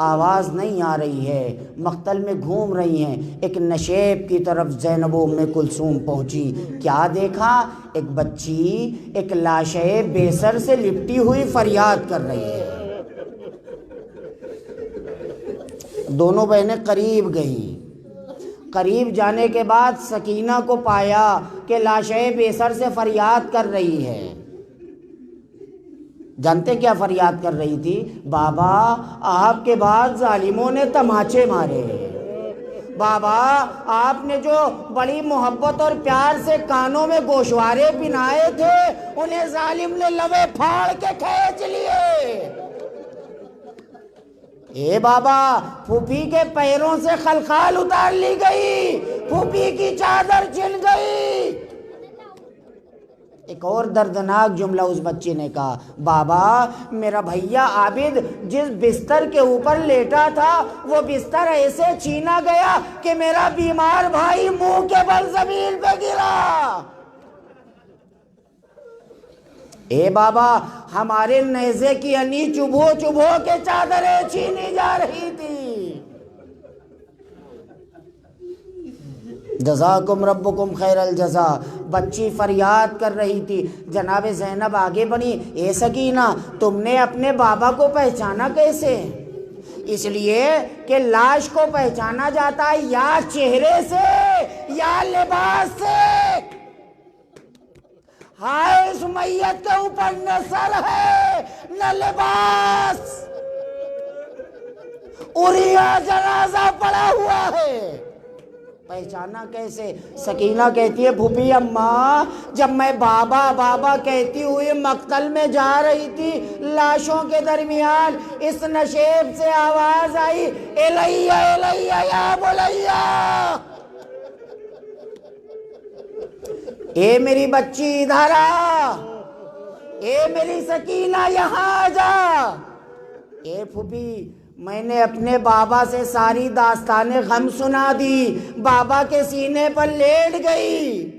آواز نہیں آ رہی ہے. مقتل میں گھوم رہی ہیں. ایک نشیب کی طرف زینب و ام کلثوم پہنچی. کیا دیکھا؟ ایک بچی ایک لاشے بے سر سے لپٹی ہوئی فریاد کر رہی ہے. دونوں بہنیں قریب گئیں. قریب جانے کے بعد سکینہ کو پایا کہ لاشیں بے سر سے فریاد کر رہی ہے. جانتے کیا فریاد کر رہی تھی؟ بابا آپ کے بعد ظالموں نے تماچے مارے. بابا آپ نے جو بڑی محبت اور پیار سے کانوں میں گوشوارے پہنائے تھے انہیں ظالم نے لوے پھاڑ کے کھینچ لیے. اے بابا، پھوپھی کے پیروں سے خلخال اتار لی گئی، پھوپھی کی چادر چھن گئی. ایک اور دردناک جملہ اس بچے نے کہا، بابا میرا بھیا عابد جس بستر کے اوپر لیٹا تھا وہ بستر ایسے چھینا گیا کہ میرا بیمار بھائی منہ کے بل زمین پہ گرا. اے بابا ہمارے نیزے کی انی چبھو چبھو کے چادریں چھینی جا رہی تھی. جزاکم ربکم خیر الجزا. بچی فریاد کر رہی تھی. جناب زینب آگے بڑھی، اے سکینہ تم نے اپنے بابا کو پہچانا کیسے؟ اس لیے کہ لاش کو پہچانا جاتا ہے یا چہرے سے یا لباس سے. ہائے اس میت کے اوپر نہ سر ہے نہ لباس، اوریا جنازہ پڑا ہوا ہے. پہچانا کیسے؟ سکینہ کہتی ہے پھوپھی اماں جب میں بابا بابا کہتی ہوئی مقتل میں جا رہی تھی لاشوں کے درمیان اس نشیب سے آواز آئی، الیہ الیہ یا بلیہ، اے میری بچی ادھر آ، اے میری سکینہ یہاں آ جا. اے پھوپھی میں نے اپنے بابا سے ساری داستان غم سنا دی، بابا کے سینے پر لیٹ گئی.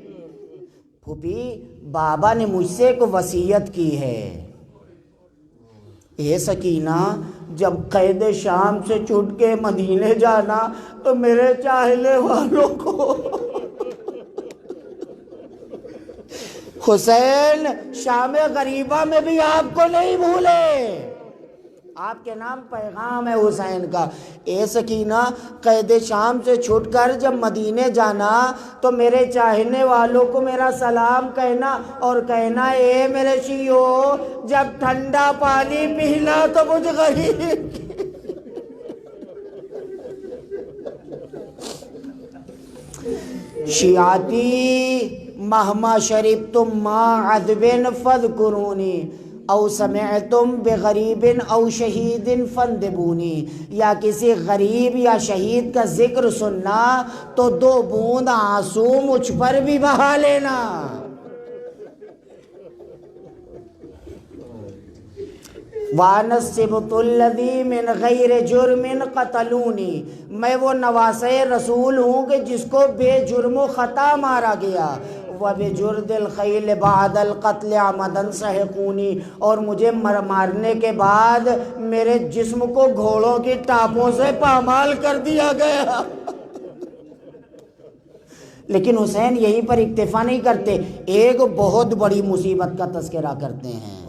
پھوپھی بابا نے مجھ سے ایک وصیت کی ہے. اے سکینہ جب قید شام سے چھوٹ کے مدینے جانا تو میرے چاہنے والوں کو حسین شام غریبہ میں بھی آپ کو نہیں بھولے، آپ کے نام پیغام ہے حسین کا. اے سکینہ قید شام سے چھوٹ کر جب مدینے جانا تو میرے چاہنے والوں کو میرا سلام کہنا اور کہنا اے میرے شیو جب ٹھنڈا پانی پینا تو مجھ غریب شیعاتی مہما شربتم ما عذب فاذکرونی او سمعتم بغریب او شہید فاندبونی. یا کسی غریب یا شہید کا ذکر سننا تو 2 بوند آنسو مجھ پر بھی بہا لینا. وَأَنَا السِّبْطُ الَّذِي مِنْ غَيْرِ جُرْمٍ قَتَلُونِي. میں وہ نواسے رسول ہوں کہ جس کو بے جرم و خطا مارا گیا. وبجرد الخیل بعد القتل عمدا سحقونی، اور مجھے مارنے کے بعد میرے جسم کو گھوڑوں کی ٹاپوں سے پامال کر دیا گیا۔ لیکن حسین یہیں پر اکتفا نہیں کرتے، ایک بہت بڑی مصیبت کا تذکرہ کرتے ہیں،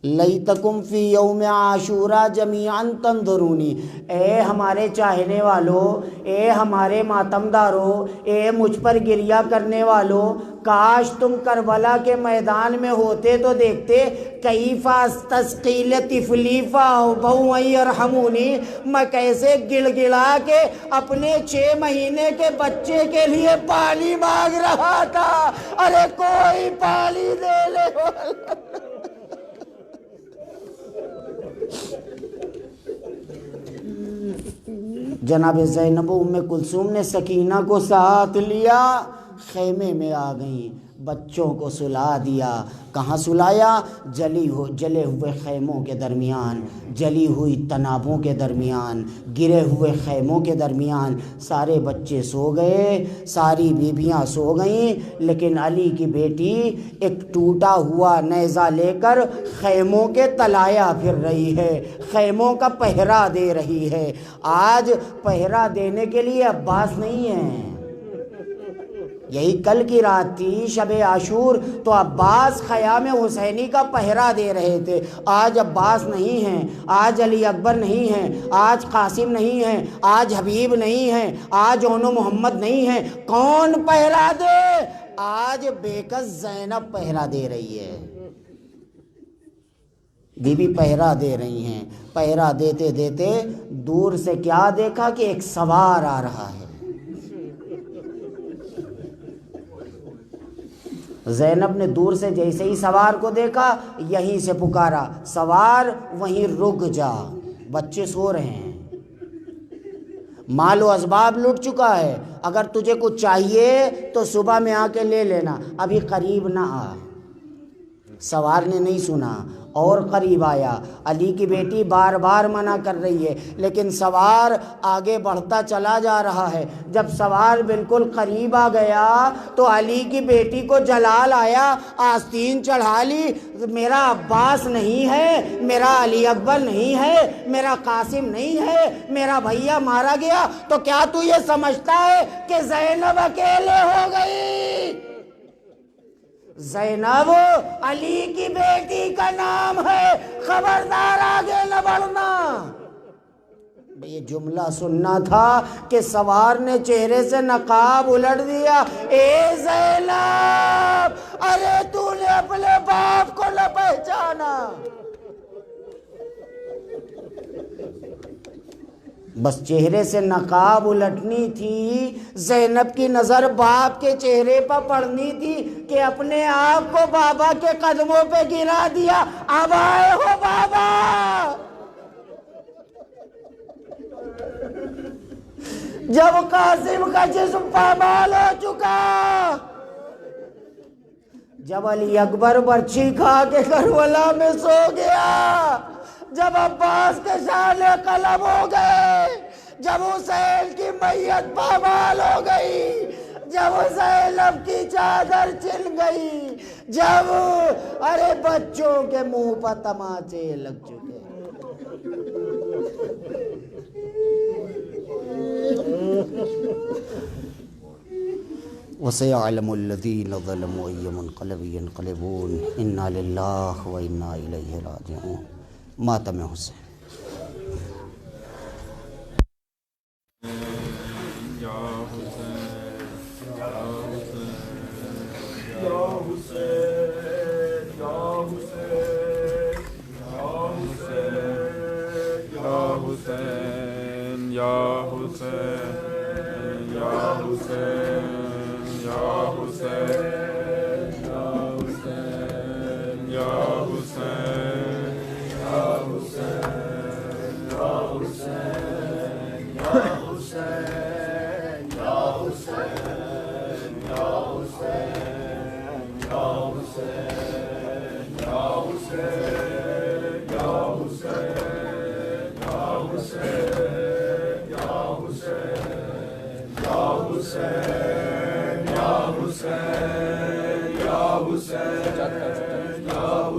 لیتکم فی یوم عاشورا جمیعا تنظرونی، اے ہمارے چاہنے والوں، اے ہمارے ماتمداروں، اے مجھ پر گریہ کرنے والوں، کاش تم کربلا کے میدان میں ہوتے تو دیکھتے کیف استسقی لطفلی فأبوا ان یرحمونی، میں کیسے گڑ گڑا کے اپنے 6 مہینے کے بچے کے لیے پانی مانگ رہا تھا، ارے کوئی پانی دے لے۔ جناب زینب و ام کلثوم نے سکینہ کو ساتھ لیا، خیمے میں آ گئیں، بچوں کو سلا دیا۔ کہاں سلایا؟ جلے ہوئے خیموں کے درمیان، جلی ہوئی تنابوں کے درمیان، گرے ہوئے خیموں کے درمیان۔ سارے بچے سو گئے، ساری بیویاں سو گئیں، لیکن علی کی بیٹی ایک ٹوٹا ہوا نیزہ لے کر خیموں کے تلایا پھر رہی ہے، خیموں کا پہرا دے رہی ہے۔ آج پہرا دینے کے لیے عباس نہیں ہیں، یہی کل کی رات تھی شب عاشور، تو عباس خیام حسینی کا پہرا دے رہے تھے۔ آج عباس نہیں ہیں، آج علی اکبر نہیں ہیں، آج قاسم نہیں ہیں، آج حبیب نہیں ہیں، آج اونو محمد نہیں ہیں، کون پہرا دے؟ آج بے کس زینب پہرا دے رہی ہے، بی بی پہرا دے رہی ہیں۔ پہرا دیتے دیتے دور سے کیا دیکھا کہ ایک سوار آ رہا ہے۔ زینب نے دور سے جیسے ہی سوار کو دیکھا، یہیں سے پکارا، سوار وہیں رک جا، بچے سو رہے ہیں، مال و اسباب لٹ چکا ہے، اگر تجھے کچھ چاہیے تو صبح میں آ کے لے لینا، ابھی قریب نہ آ۔ سوار نے نہیں سنا اور قریب آیا۔ علی کی بیٹی بار بار منع کر رہی ہے، لیکن سوار آگے بڑھتا چلا جا رہا ہے۔ جب سوار بالکل قریب آ گیا تو علی کی بیٹی کو جلال آیا، آستین چڑھا لی، میرا عباس نہیں ہے، میرا علی اکبر نہیں ہے، میرا قاسم نہیں ہے، میرا بھیا مارا گیا، تو کیا تو یہ سمجھتا ہے کہ زینب اکیلے ہو گئی؟ زینب علی کی بیٹی کا نام ہے، خبردار آگے نہ بڑھنا۔ یہ جملہ سننا تھا کہ سوار نے چہرے سے نقاب الٹ دیا، اے زینب، ارے تو نے اپنے باپ کو نہ پہچانا۔ بس چہرے سے نقاب الٹنی تھی، زینب کی نظر باپ کے چہرے پر پڑنی تھی کہ اپنے آپ کو بابا کے قدموں پہ گرا دیا، اب آئے ہو بابا۔ جب قاسم کا جسم پامال ہو چکا، جب علی اکبر برچھی کھا کے کربلا میں سو گیا، جب عباس کے شانے قلم ہو گئے، جب حسین کی میت پامال ہو گئی، جب زینب کی چادر چل گئی، جب ارے بچوں کے منہ پر تماچے لگ چکے۔ وَسَيَعْلَمُ الَّذِينَ ظَلَمُوا أَيَّ مُنقَلَبٍ يَنقَلِبُونَ إِنَّا لِلَّهِ وَإِنَّا إِلَيْهِ رَاجِعُونَ۔ ماتم حسین۔ یا حسین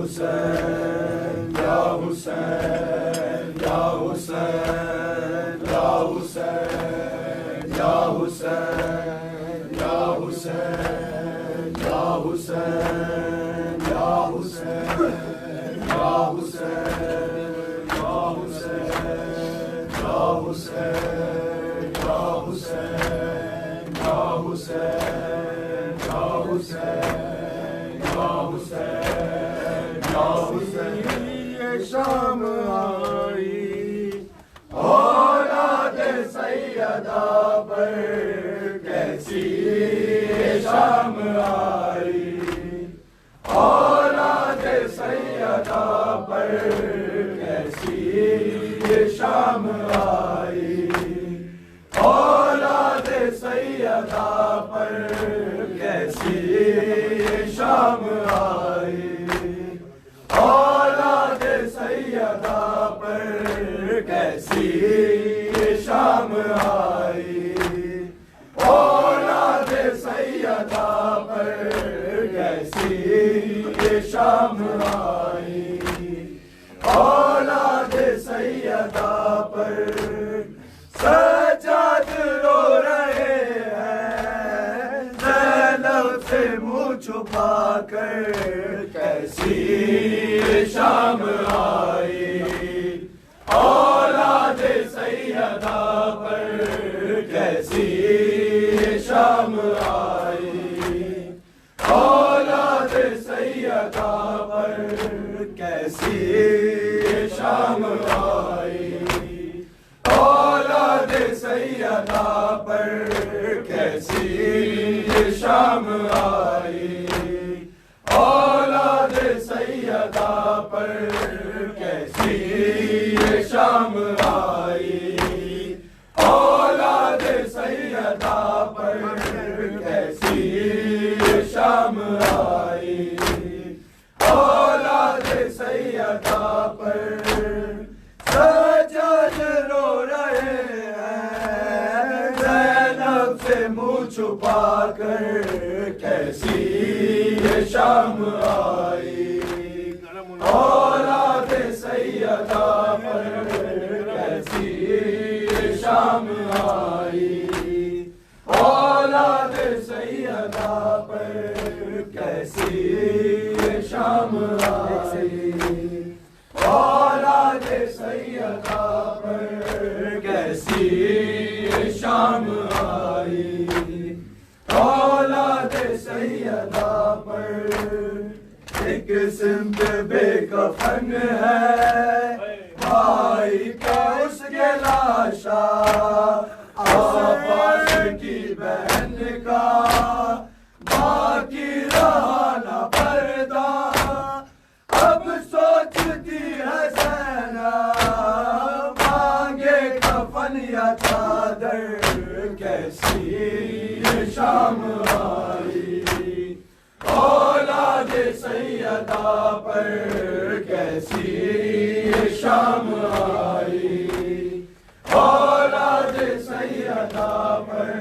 حسین یا حسین یا حسین یا حسین یا حسین یا حسین یا حسین یا حسین یا حسین یا حسین یا حسین یا حسین یا حسین یا حسین یا حسین یا حسین یہ شام آئی اولاد سیدہ پر کیسی یہ شام آئی اولاد سیدہ پر کیسی یہ شام آئی اولاد سیدہ پر کیسی یہ شام آئی اولاد سیدہ پر کیسی یہ شام آئی اولاد سیدہ پر کیسی یہ شام آئی اولاد سیدہ پر سجاد رو رہے ہیں زینب سے منہ چھپا کر کیسی شام آئی اولاد سیدہ پر کیسی شام آئی اولاد سیدہ پر کیسی شام آئی اولاد سیدہ پر کیسی شام آئی اولاد سیدہ پر کیسی شام آئی اولاد سیدہ پر کیسی شام آئی اولاد سیدہ پر سجاد رو رہے ہیں زینب سے منہ چھپا کر کیسی یہ شام آئی اولاد سیدہ پر کیسی یہ شام آئی اولاد سیدہ پر کیسی یہ شام آئی اولاد سیدہ پر کیسی شام آئی اولاد سیدہ پر ایک سمت بے کفن ہے بھائی کا اس کے لاشا عباس کی بہن کا باقی رہا نہ پردہ اب سوچتی ہے زینب مانگے کفن یا چادر کیسی یہ شام آئی اولاد سیدہ پر کیسی یہ شام آئی اولاد سیدہ پر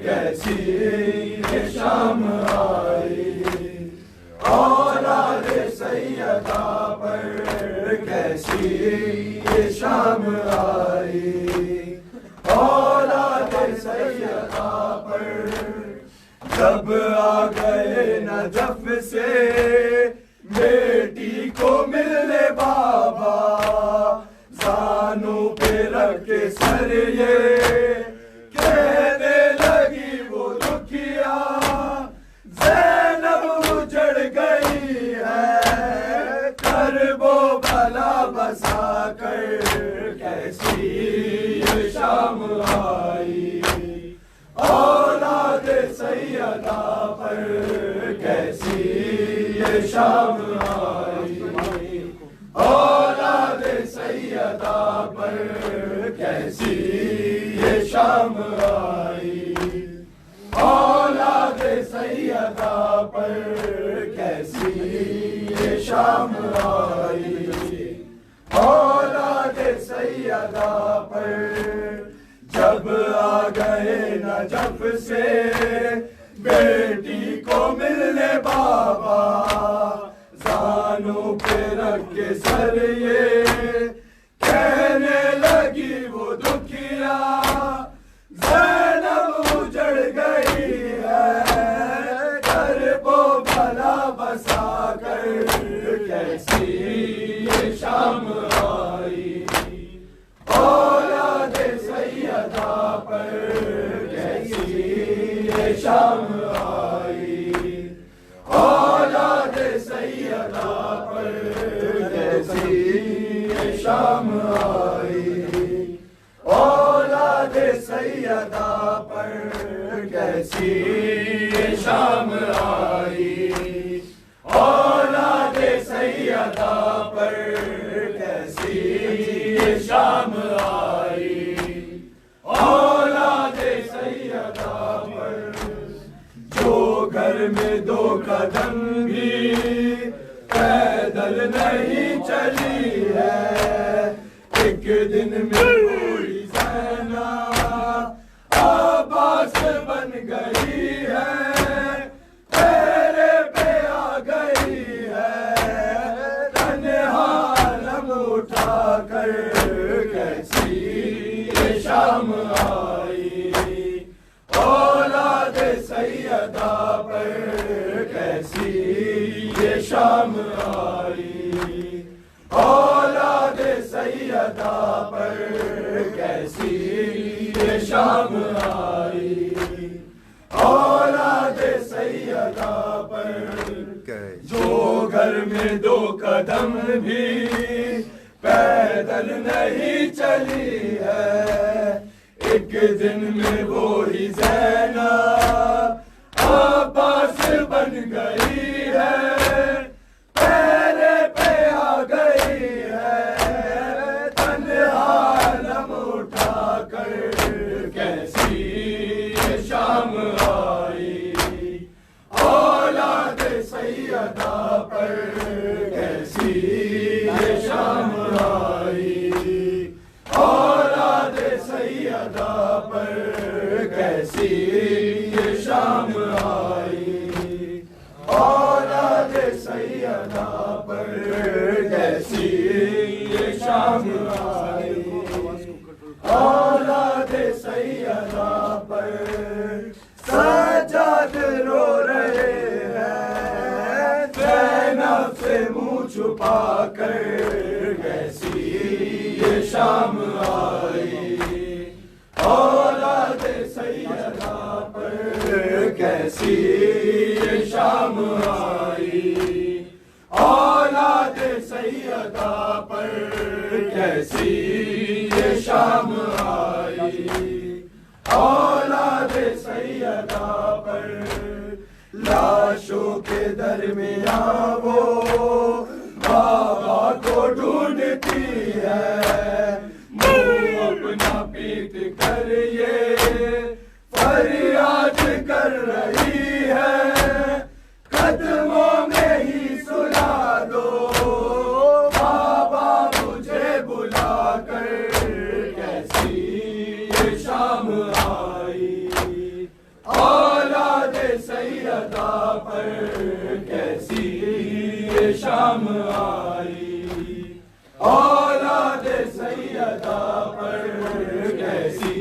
کیسی یہ شام آئی اولاد سیدہ پر کیسی یہ شام آئی اولاد سیدہ پر جب آ گئے نجف سے بیٹی کو ملنے بابا زانوں پہ رکھ کے سر یہ کہنے لگی وہ دکھیا زینب اجڑ گئی ہے کرب و بلا بسا کر کیسی یہ شام آئی اولاد سیدہ پر کیسی یہ شام آئی اولاد سیدہ پر کیسی یہ شام آئی اولاد سیدہ پر کیسی یہ شام آئی اولاد سیدہ پر جب آ گئے نجف سے بیٹی کو ملنے بابا زان سینوں پہ رکھ کے سر یہ کہنے لگی وہ دکھیا زینب اجڑ گئی ہے گھر کو بھلا بسا کر کیسی یہ شام آئی اولاد سیدہ پر کیسی یہ شام آئی اولاد سیدہ پر کیسی یہ شام آئی اولاد سیدہ پر کیسی یہ شام آئی اولاد سیدہ پر کیسی یہ شام آئی اولاد سیدہ پر جو گھر میں دو قدم بھی پیدل نہیں چلی ہے ایک دن میں پوری زینب عباس بن گئی ہے پیرے پہ آ گئی ہے تنہا علم اٹھا کر کیسی یہ شام آئی اولاد سیدہ پر کیسی یہ شام آئی اولاد سیدہ پر کیسی یہ شام آئی اولاد سیدہ پر جو گھر میں دو قدم بھی پیدل نہیں چلی ہے ایک دن میں وہی زینب عباس بن گئی ہے پیرے پہ آ گئی ہے تنہا علم اٹھا کر کیسی یہ شام آئی اولاد سیدہ پر کیسی یہ شام آئی اولاد سیدہ پر کیسی یہ شام آئی اولاد سیدہ پر کیسی یہ شام آئی اولاد سیدہ پر سجاد رو رہے ہیں زینب سے منہ چھپا کر کیسی یہ شام آئی اولاد سیدہ پر کیسی یہ شام آئی اولاد سیدہ پر کیسی یہ شام آئی اولاد سیدہ پر لاشوں کے درمیان وہ بابا کو ڈھونڈتی ہے منہ اپنا پیٹ کر یہ فریاد کر رہی ہے قدموں میں ہی سلا دو بابا مجھے بلا کر کیسی یہ شام آئی اولاد سیدہ پر کیسی یہ شام آئی اولاد سیدہ پر کیسی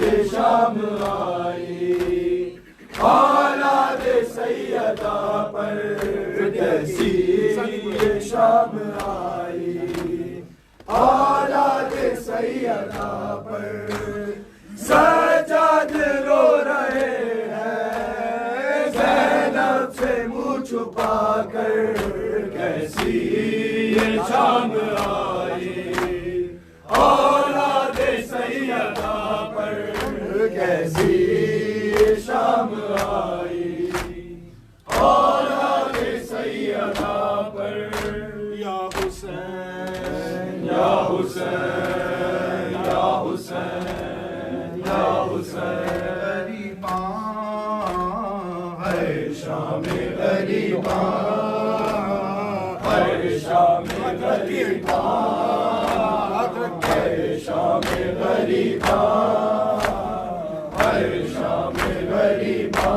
یہ شام آئی اولاد سیدہ پر کیسی یہ شام آئی اولاد سیدہ پر سجاد رو رہے ہیں زینب سے منہ چھپا کر کیسی یہ شام آئی اولاد سیدہ پر کیسی یہ شام آئی اولاد سیدہ پر یا حسین یا حسین یا حسین یا حسین ہے شام غریباں ہے شام غریباں ہے شام غریباں ہے شام غریباں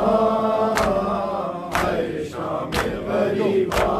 ہے شام غریباں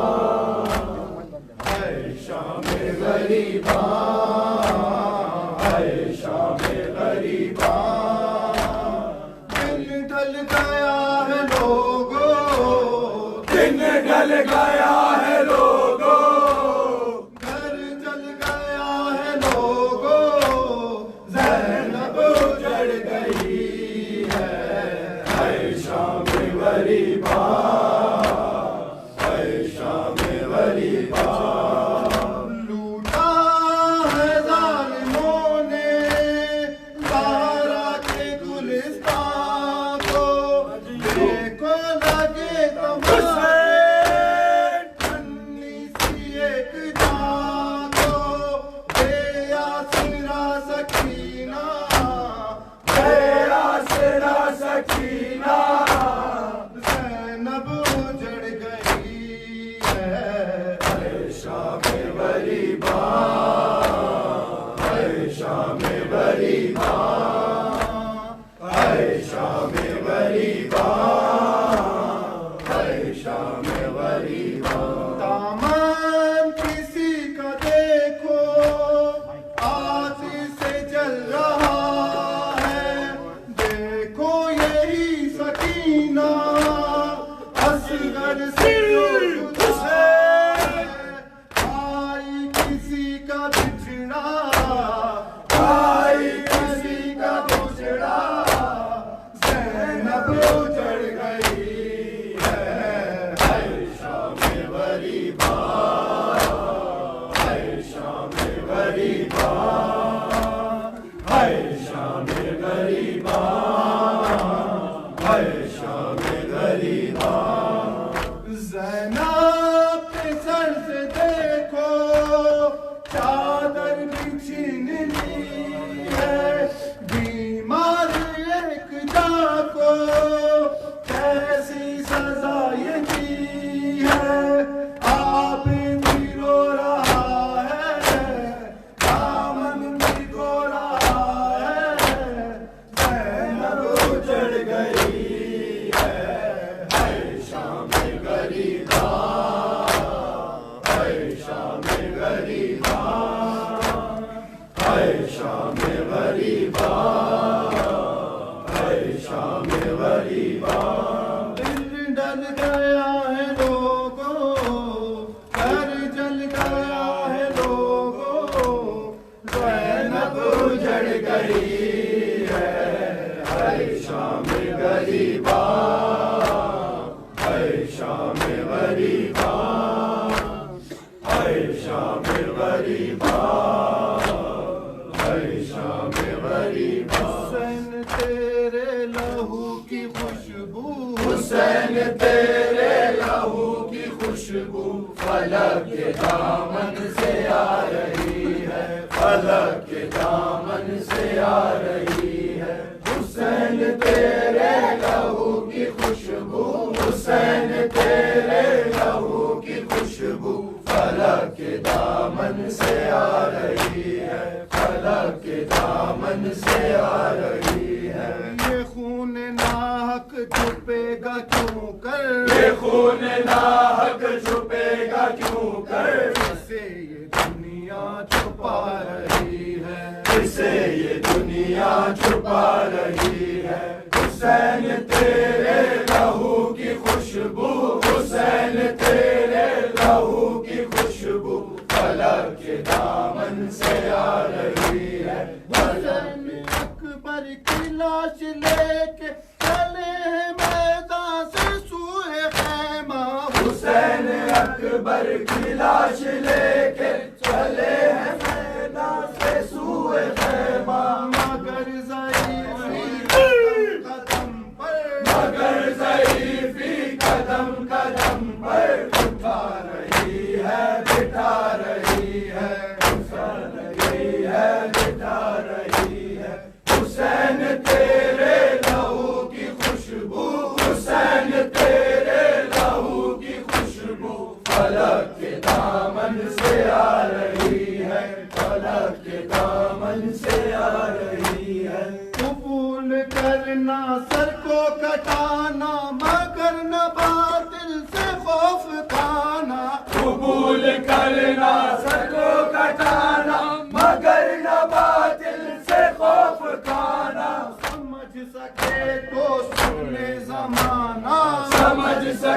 قبول کرنا سر کو کٹانا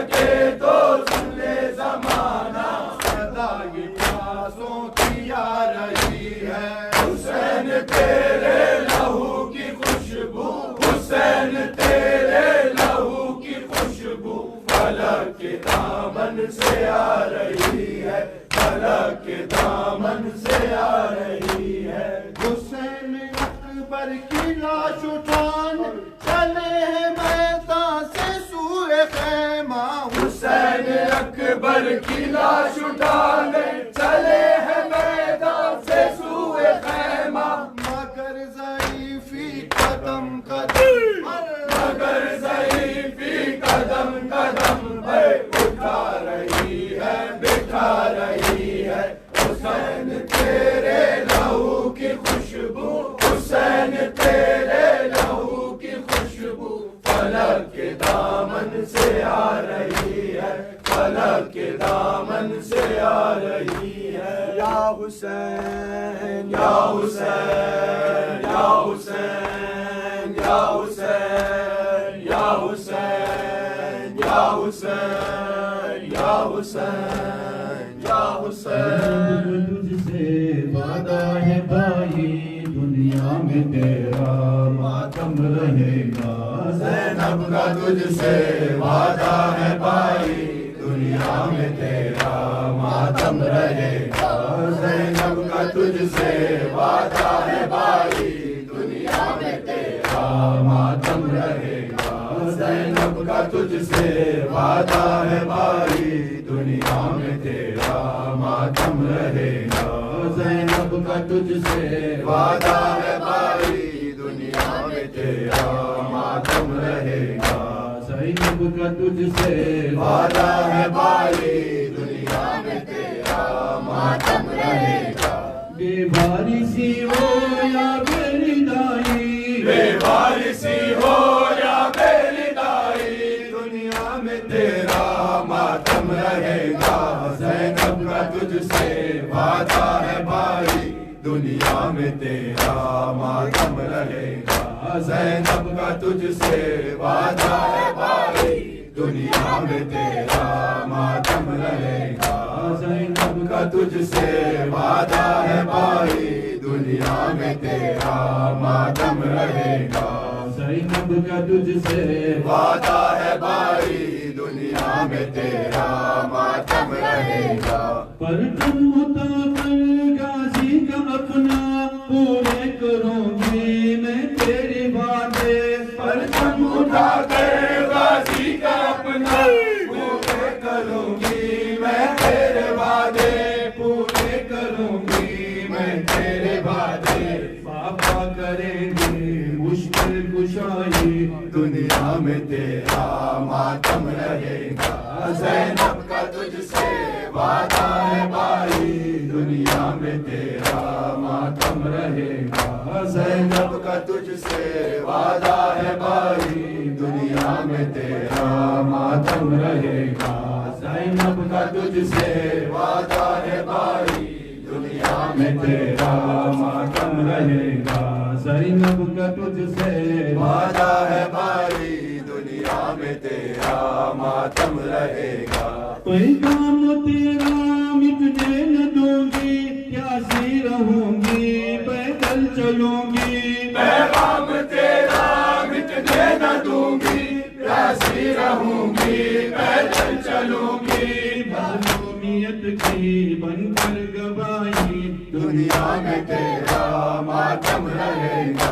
سکے تو سن لے زمانہ صدا یہ پیاسوں کی آ رہی ہے حسین تیرے لہو کی خوشبو حسین تیرے لہو کی خوشبو فلک کے دامن سے آ رہی ہے فلک کے دامن سے آ رہی ہے حسین اکبر کی لاش اٹھان چلے ہیں میدان سے سوئے خیمہ حسین اکبر کی لاش اٹھانے چلے ہیں میدان سے سوئے خیمہ مگر ضعیفی قدم قدم مگر ضعیفی قدم قدم پہ اٹھا رہی ہے بٹھا رہی ہے حسین تیرے لہو کی خوشبو حسین تیرے لہو کی خوشبو فلک کے دامن سے آ رہی ہے فلک کے دامن سے آ رہی ہے یا حسین یا حسین یا حسین یا حسین یا حسین یا حسین یا حسین یا حسین تجھ سے وعدہ ہے بھائی دنیا میں تیرا ماتم رہے گا زینب کا تجھ سے وعدہ ہے بھائی دنیا میں تیرا ماتم رہے گا زینب کا تجھ سے وعدہ ہے بھائی دنیا میں تیرا ماتم رہے گا زینب کا تجھ سے وعدہ ہے بھائی دنیا میں تیرا ماتم رہے گا زینب کا تجھ سے وعدہ ہے بھائی دنیا میں تیرا ماتم رہے گا زینب کا تجھ سے وعدہ ہے بھائی دنیا میں تیرا ماتم رہے گا بے وارثی ہو یا میری دائی بے وارثی ہو یا میری دائی دنیا میں تیرا ماتم رہے گا زینب کا تجھ سے وعدہ ہے بھائی دنیا میں تیرا ماتم رہے گا زینب کا تجھ سے وعدہ ہے بھائی دنیا میں تیرا ماتم رہے گا زینب کا تجھ سے وعدہ ہے بھائی دنیا میں تیرا ماتم رہے گا زینب کا تجھ سے وعدہ ہے بھائی دنیا میں تیرا ماتم رہے گا پرچم اٹھا کر غازی کا اپنا پورے کروں گی میں تیرے وعدے پرچم اٹھا کر غازی کا اپنا پورے کروں گی میں تیرے وعدے پورے کروں گی میں تیرے وعدے پاپا کریں گے مشکل کشائی دنیا میں تیرا ماتم رہے گا زینب کا تجھ سے وعدہ ہے بھائی دنیا میں تیرا ماتم رہے گا زینب کا تجھ سے وعدہ ہے بھائی دنیا میں تیرا ماتم رہے گا زینب کا تجھ سے وعدہ ہے بھائی دنیا میں تیرا ماتم رہے گا زینب کا تجھ سے وعدہ ہے بھائی دنیا میں تیرا ماتم رہے گا پیغام تیرا مٹنے نہ دوں گی پیاسی رہوں گی پیدل چلوں گی پیغام تیرا مٹنے نہ دوں گی پیاسی رہوں گی پیدل چلوں گی معلومیت کی بن کر گواہی دنیا میں تیرا ماتم رہے گا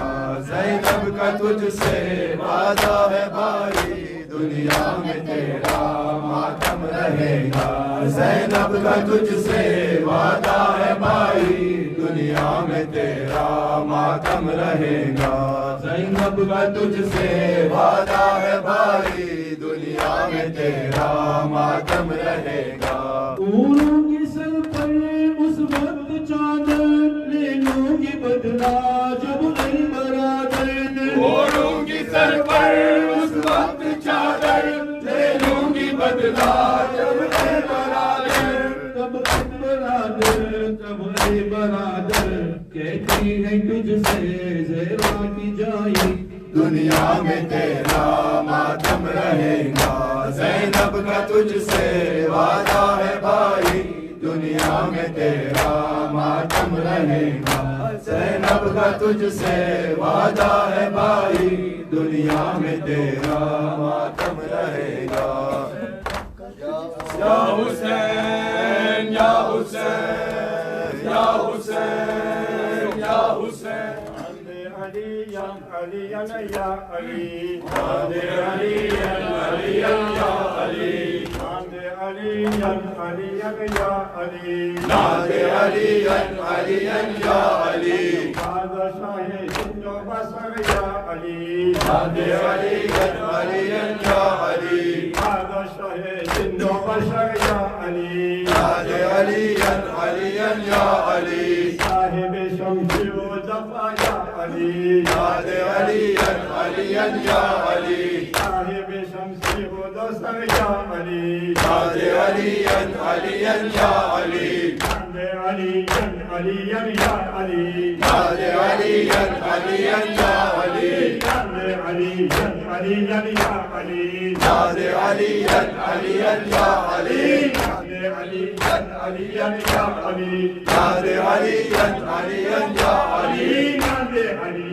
زینب کا تجھ سے وعدہ ہے بھائی دنیا میں تیرا ماتم رہے گا زینب کا تجھ سے وعدہ ہے بھائی دنیا میں تیرا ماتم رہے گا زینب کا تجھ سے وعدہ ہے بھائی دنیا میں تیرا ماتم رہے گا اوروں کے سر پر اس وقت چادر لے لوں گی بدلا جب اے برادر اوڑوں کی سر پر اس وقت چادر لے لوں گی بدلا جب اے برادر تب اے برادر تب اے برادر کہتی ہے تجھ سے زیرا کی جائی دنیا میں تیرا ماتم رہے گا زینب کا تجھ سے وعدہ ہے بھائی دنیا میں تیرا ماتم رہے گا زینب کا تجھ سے وعدہ ہے بھائی دنیا میں تیرا ماتم رہے گا یا حسین یا حسین یا حسین یا حسین علی یا علی یا علی علی علی علی یا علی علی یا علی یا علی ناد علی علی یا علی هذا شاهد وبصر يا علي ناد علی علی یا علی هذا شاهد وبصر يا علي ناد علی علی یا علی صاحب شمس وضفا يا علي ناد علی علی یا علی صاحب شمس وضفا يا علي ناد علی علی یا علی عند علي علي يا علي ناد علی علی یا علی عند علي علي يا علي ناد علی علی یا علی عند علي علي يا علي ناد علی علی یا علی عند علي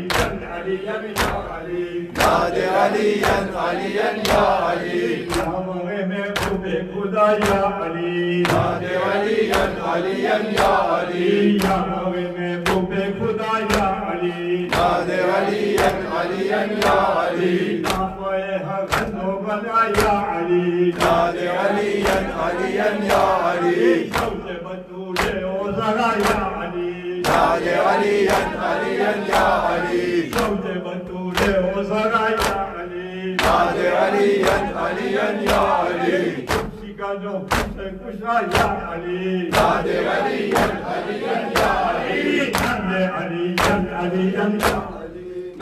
علي يا علي ناد علی علی یا علی ہمارے محبوب خدا یا علی ناد علی علی یا علی ہمارے محبوب خدا یا علی ناد علی علی یا علی نافع حق نوبلا یا علی ناد علی علی یا علی سوچ بطول اوزرا یا علی ناد علی علی یا علی سوچ بطول اوزرا یا علی ناد علی علی یا علی کسی کا جو کشا یا علی ناد علی علی یا علی عند علی علی یا ناد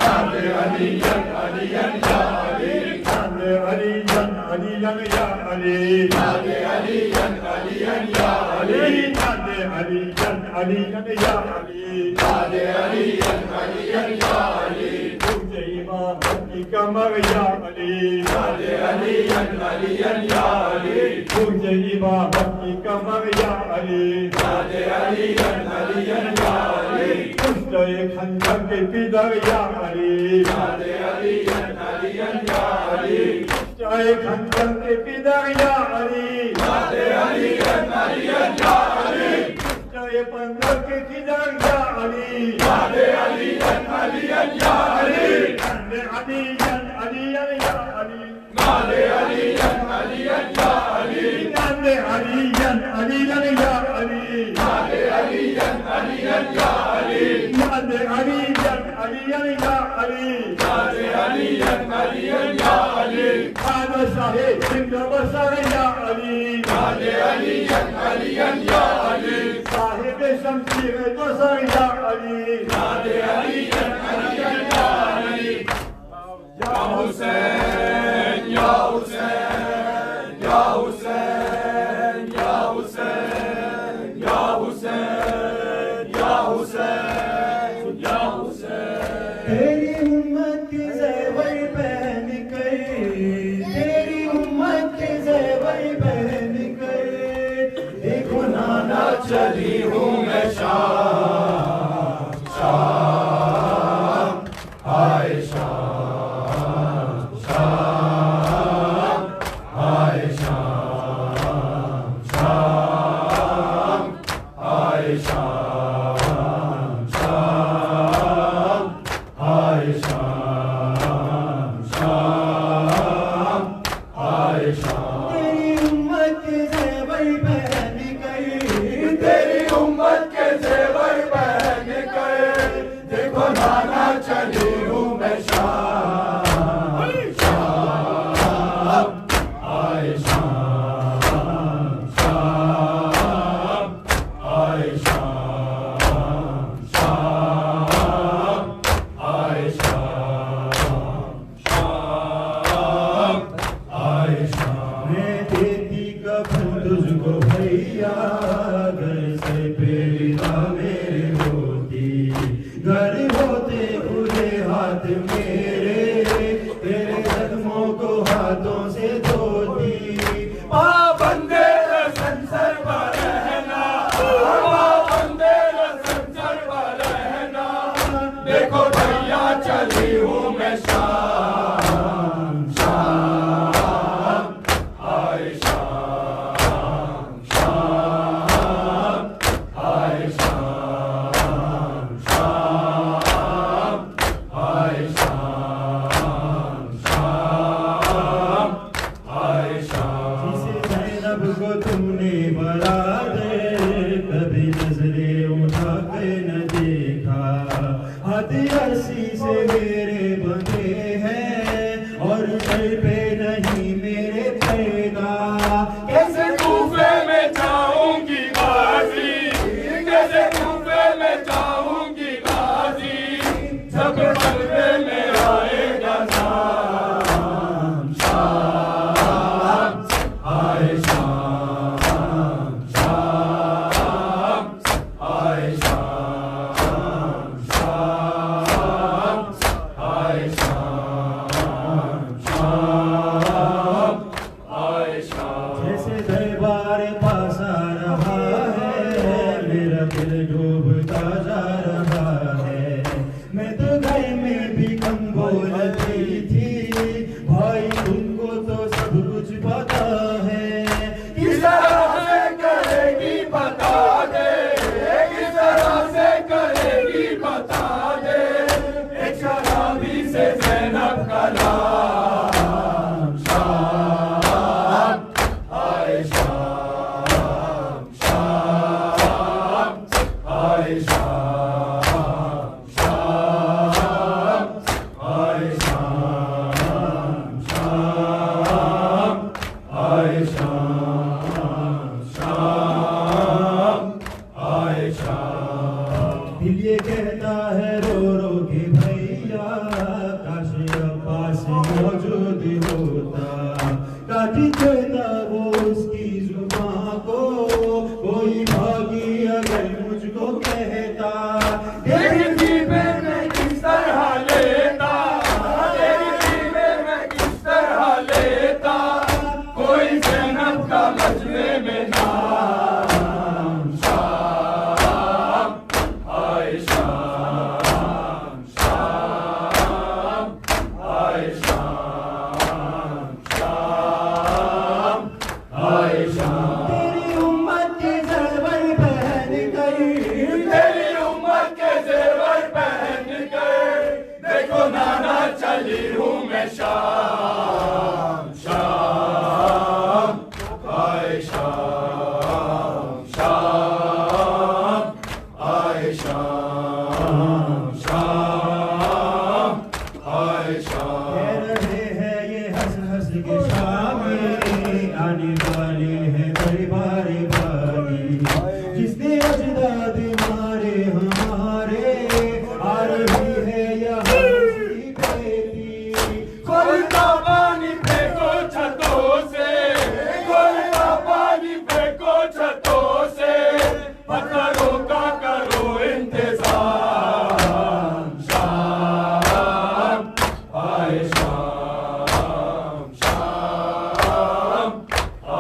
علی علی یا علی عند علی علی یا علی ناد علی علی یا علی عند علی علی یا علی ناد علی علی یا علی تجھے امام کی کمر یا علی ناد علی علی یا علی تجھے امام کی کمر یا علی ناد علی علی یا علی تجھے خنجر کے پدر یا علی ناد علی علی یا علی تجھے خنجر کے پدر یا علی ناد علی علی یا علی تجھے پندر کے پدر یا علی ناد علی علی یا علی عند علی علی یا علی ناد علی علی یا علی عند علی علی یا علی ناد علی علی یا علی عند علی علی یا علی ناد علی علی یا علی هذا شاهد وبصر يا علي ناد علی علی یا علی صاحب شمشیر بصر يا علي ناد علی علی یا علی یا حسین یا حسین یا حسین یا حسین یا حسین یا حسین یا حسین تیری امت کے زیور پہن کر تیری امت کے زیور پہن کر دیکھو نانا چلی ہوں میں شام شام ہائے شام شام ہائے شام شام ہائے شام شام ہائے شام شام ہائے شام تیری امت کے زیور پہن کر تیری امت کے زیور پہن کر دیکھو نانا چلی ہوں میں شام شام آئے شام شام آئے شام شام آئے شام شام آئے شام میں دیتی کفن تجھ کو بھیا گھر سے پیدا میرے ہوتی گھر ہوتے کھلے ہاتھ میرے دل یہ کہتا ہے رو رو کے بھیا کاش عباس موجود ہوتا، کاٹی دیتا وہ اس کی زبان کو، کوئی بھاگی اگر مجھ کو کہتا، تیری جیبیں میں کس طرح لیتا، تیری جیبیں میں کس طرح لیتا، کوئی زینب کا مجمع میں نام، شام آئے شام، شام آئے شام، شام آئے شام، تیری امت کے زیور پہن گئی، تیری امت کے زیور پہن کر دیکھو نانا چلی ہوں میں شام، شام آئے شام، شام آئے شام، شام آئے شام، کہہ رہے ہیں یہ ہنس ہنس کے شام آنے والے ہیں بڑی باری باری، جس نے اجداد مارے ہمارے آ رہی ہے یہاں اس کی بیٹی، کوئی کا پانی پھینکو چھتوں سے، کوئی کا پانی پھینکو چھتوں سے، پتھروں کا کرو انتظام، شام آئے شام، شام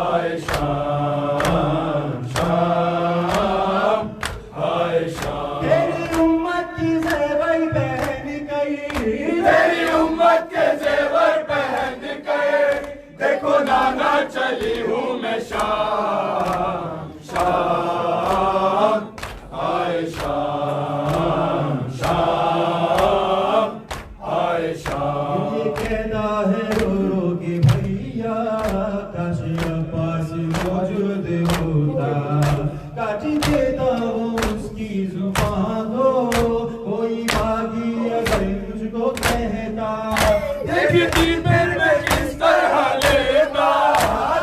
آئے شام، شام آئے شام، تیری امت کی زیور پہن گئی، تیری امت کے زیور پہن کر دیکھو نانا چلی ہوں میں شام، شام آئے شام، شام آئے شام، یہ کہتا ہے رو رو کے بھیا کاش عباس موجود ہوتا، کاٹی دیتا وہ اس کی زبان کو، کوئی باغی اگر مجھ کو کہتا، دیکھتی پھر میں کس طرح لیتا،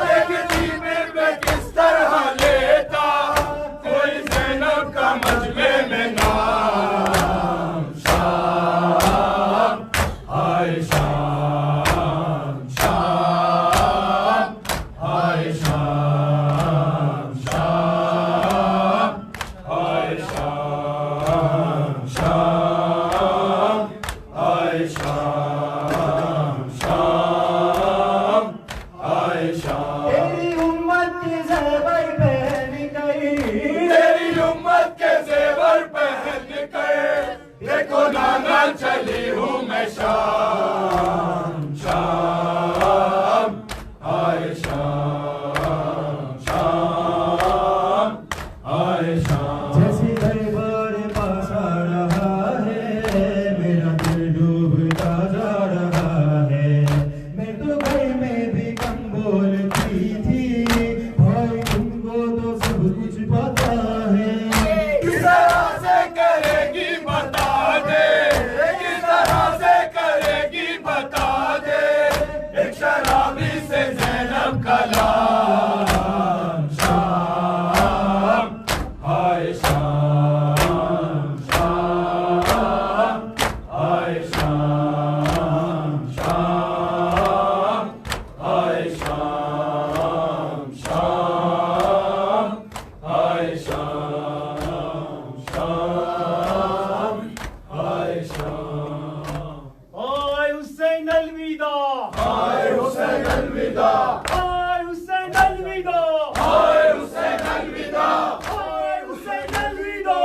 دیکھتی پھر میں کس طرح لیتا، کوئی زینب کا مجمع میں نام، شام آئے شام، شام آئے شام، شام آئے شام، شام آئے شام، شام آئے شام، تیری امت کے زیور پہن گئی، تیری امت کے زیور پہن کر دیکھو نانا چلی ہوں میں شام، شام آئے شام، شام آئے شام، جیسے دربار پاس آ رہا ہے میرا دل ڈوبتا جا رہا ہے، میں تو گھر میں بھی کم بولتی تھی، بھائی تم کو تو سب کچھ پتا ہے، کس طرح سے کرے گی بتا دے، کس طرح سے کرے گی بتا دے، ایک شرابی سے زینب کا لام، شام آئے شام، شام آئے شام، شام آئے شام، شام آئے شام، شام آئے شام، آئے حسین الوداع، آئے حسین الوداع، آئے حسین الوداع، آئے حسین الوداع، آئے حسین الوداع،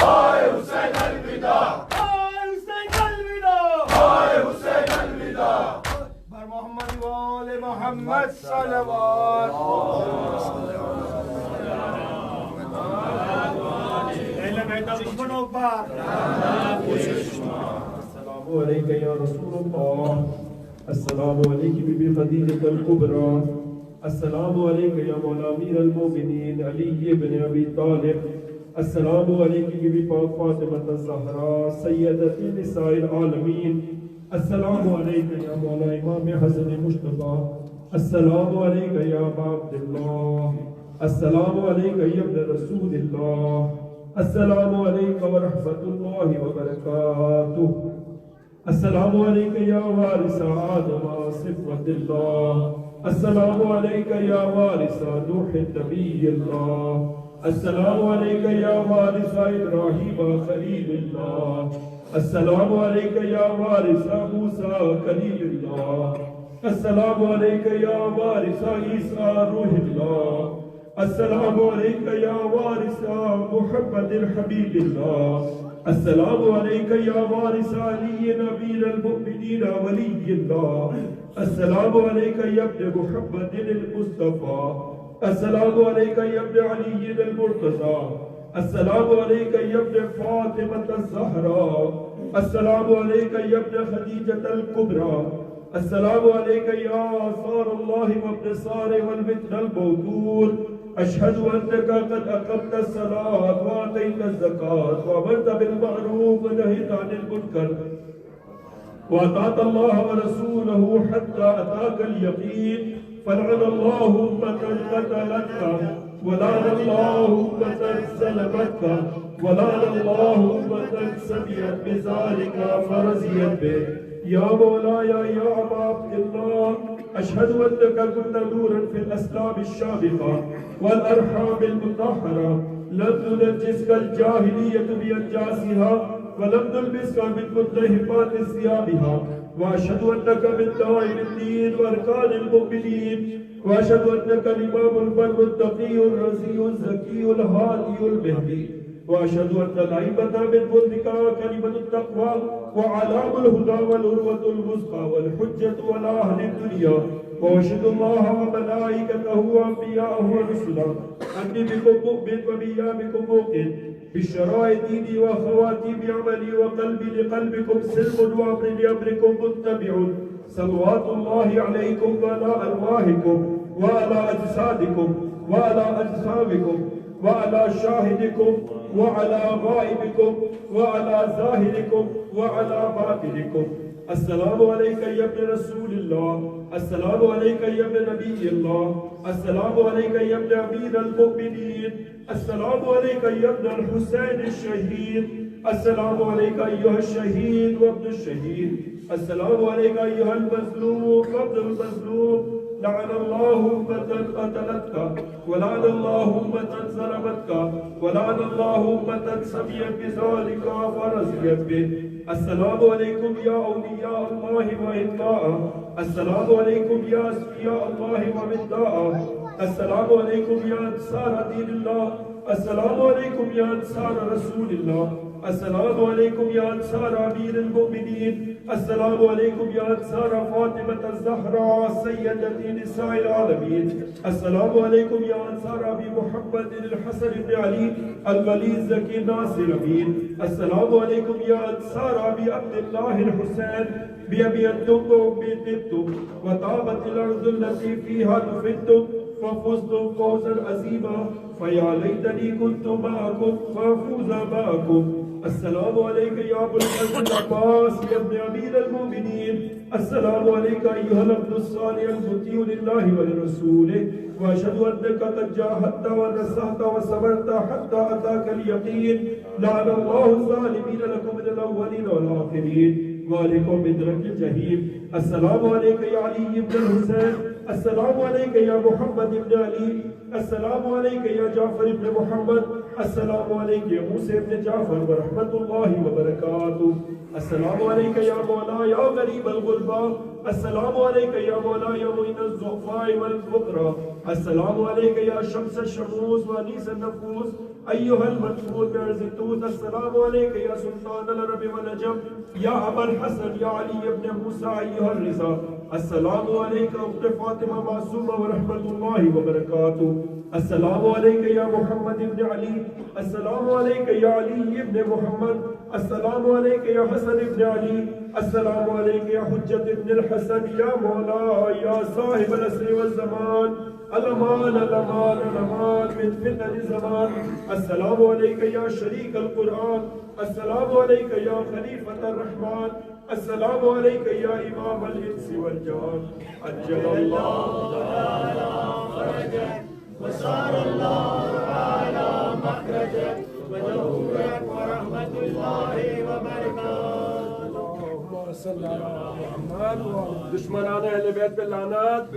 ہائے حسین الوداع ہائے حسین الوداع ہائے حسین الوداع بر محمد و آل محمد صلوات دشمنوں پر السلام علیکم یا رسول اللہ، السلام علیکم بی بی خدیجہ الکبریٰ، السلام علیکم یا مولا امیر المومنین علی بن ابی طالب، السلام علیکم بی بی پاک فاطمہ الزہراء سیدۃ نساء العالمین، السلام علیکم یا مولا امام حسن مصطفیٰ، السلام علیکم یا ابا عبداللہ، السلام علیکم یا ابن رسول اللہ، السلام علیکم ورحمۃ اللہ وبرکاتہ، السلام علیکم یا وارث آدم صفوت اللہ، السلام علیکم یا وارث نوح نبی اللہ، السلام علیکم یا وارث ابراہیم خلیل اللہ، السلام علیکم یا وارث موسیٰ کلیم اللہ، السلام علیکم یا وارث عیسیٰ روح اللہ، السلام علیکم یا وارث محمد حبیب اللہ، السلام علیکم یا وارث علی امیر المؤمنین ولی اللہ، السلام علیکم یا ابن محمد المصطفیٰ، السلام علیکم یا ابن علی المرتضی، السلام علیکم یا ابن فاطمہ الزہراء، السلام علیکم یا ابن خدیجہ الکبریٰ، السلام علیکم یا آثار اللہ وابن سار والمتن الموتور، اشہد انک قد اقمت الصلاۃ وآتیت الزکاۃ وامرت بالمعروف ونہیت عن المنکر وأطعت الله ورسوله حتى أتاك اليقين، فلعن الله أمة قتلتك ولعن الله أمة سلبتك ولعن الله أمة سمعت بذلك فرزيت به. يا مولاي يا أبا عبد الله، أشهد أنك كنت نورا في الأسلام الشامخة والأرحام المطهرة، لم تنجسك الجاهلية بأنجاسها ولم نلبسك من متلهفات ثيابها، وأشهد أنك من دائم الدين وأركان المؤمنين، وأشهد أنك الإمام البر التقي الرزي الزكي الهادي المهدي، وأشهد أن العيبة من فضلك كلمة التقوى وعلام الهدى والعروة الوثقى والحجة على أهل الدنيا، وأشهد الله وملائكته وأنبياءه ورسله أني بكم مؤمن وبأيامكم موقن، بالشرائع ديني وخواتيم عملي وقلبي لقلبكم سلم وأمر لأمركم متبع، صلوات الله عليكم وعلى أرواحكم وعلى أجسادكم وعلى أجسامكم وعلى شاهدكم وعلى غائبكم وعلى ظاهركم وعلى باطنكم. السلام عليك يا ابن رسول الله، السلام عليك يا ابن نبي الله، السلام عليك يا ابن أمير المؤمنين، السلام عليك يا ابن الحسين الشهيد، السلام عليك أيها الشهيد وابن الشهيد، السلام عليك أيها المظلوم وابن المظلوم. لعن الله أمة قتلتك ولعن الله أمة ظلمتك ولعن الله أمة سمعت بذلك فرزيت به. السلام عليكم يا أولياء الله وإطاعة، السلام عليكم يا أسفياء الله ومداء، السلام عليكم يا أنصار دين الله، السلام عليكم يا أنصار رسول الله، السلام عليكم يا أنصار أمير المؤمنين، السلام عليكم يا أنصار فاطمة الزهراء سيدة نساء العالمين، السلام عليكم يا أنصار أبي محمد الحسن بن علي الولي الزكي الناصر الأمين، السلام عليكم يا أنصار أبي عبد الله الحسين بأبي أنتم وأمي طبتم وطابت الأرض التي فيها دفنتم ففزتم فوزا عظيما، فيا ليتني كنت معكم فأفوز معكم. السلام عليك يا أبو الحسن العباس يا ابن أمير المؤمنين، السلام عليك أيها العبد الصالح المطيع لله ولرسوله، وأشهد أنك قد جاهدت ونصحت وصبرت حتى أتاك اليقين. لعن الله الظالمين لكم من الأولين والآخرين وعليكم بدرك الجحيم. السلام عليك يا علي بن الحسين، السلام عليك يا محمد بن علي، السلام عليك يا جعفر بن محمد، السلام عليك يا موسى بن جعفر ورحمة الله وبركاته. السلام عليك يا مولاي يا غريب الغرباء، السلام عليك يا مولاي يا معين الضعفاء والفقراء، السلام عليك يا شمس الشموس وأنيس النفوس أيها المدفون بعز التوت السلام عليك يا سلطان العرب والعجم يا أبا الحسن يا علي بن موسى أيها الرضا السلام عليك أخت فاطمة معصومة ورحمة الله وبركاته السلام عليك يا محمد بن علي السلام عليك يا علي بن محمد السلام عليك يا حسن بن علي السلام عليك يا حجة بن الحسن يا مولاي يا صاحب العصر والزمان الأمان الأمان الأمان من فتن الزمان السلام عليك يا شريك القرآن السلام عليك يا خليفة الرحمن السلام عليك يا إمام الإنس والجان أجل الله تعالى فرجك وسار الله تعالى مخرجك ونورك ورحمة الله وبركاته اللهم صل على محمد. دشمنان اہل بیت پہ لعنت.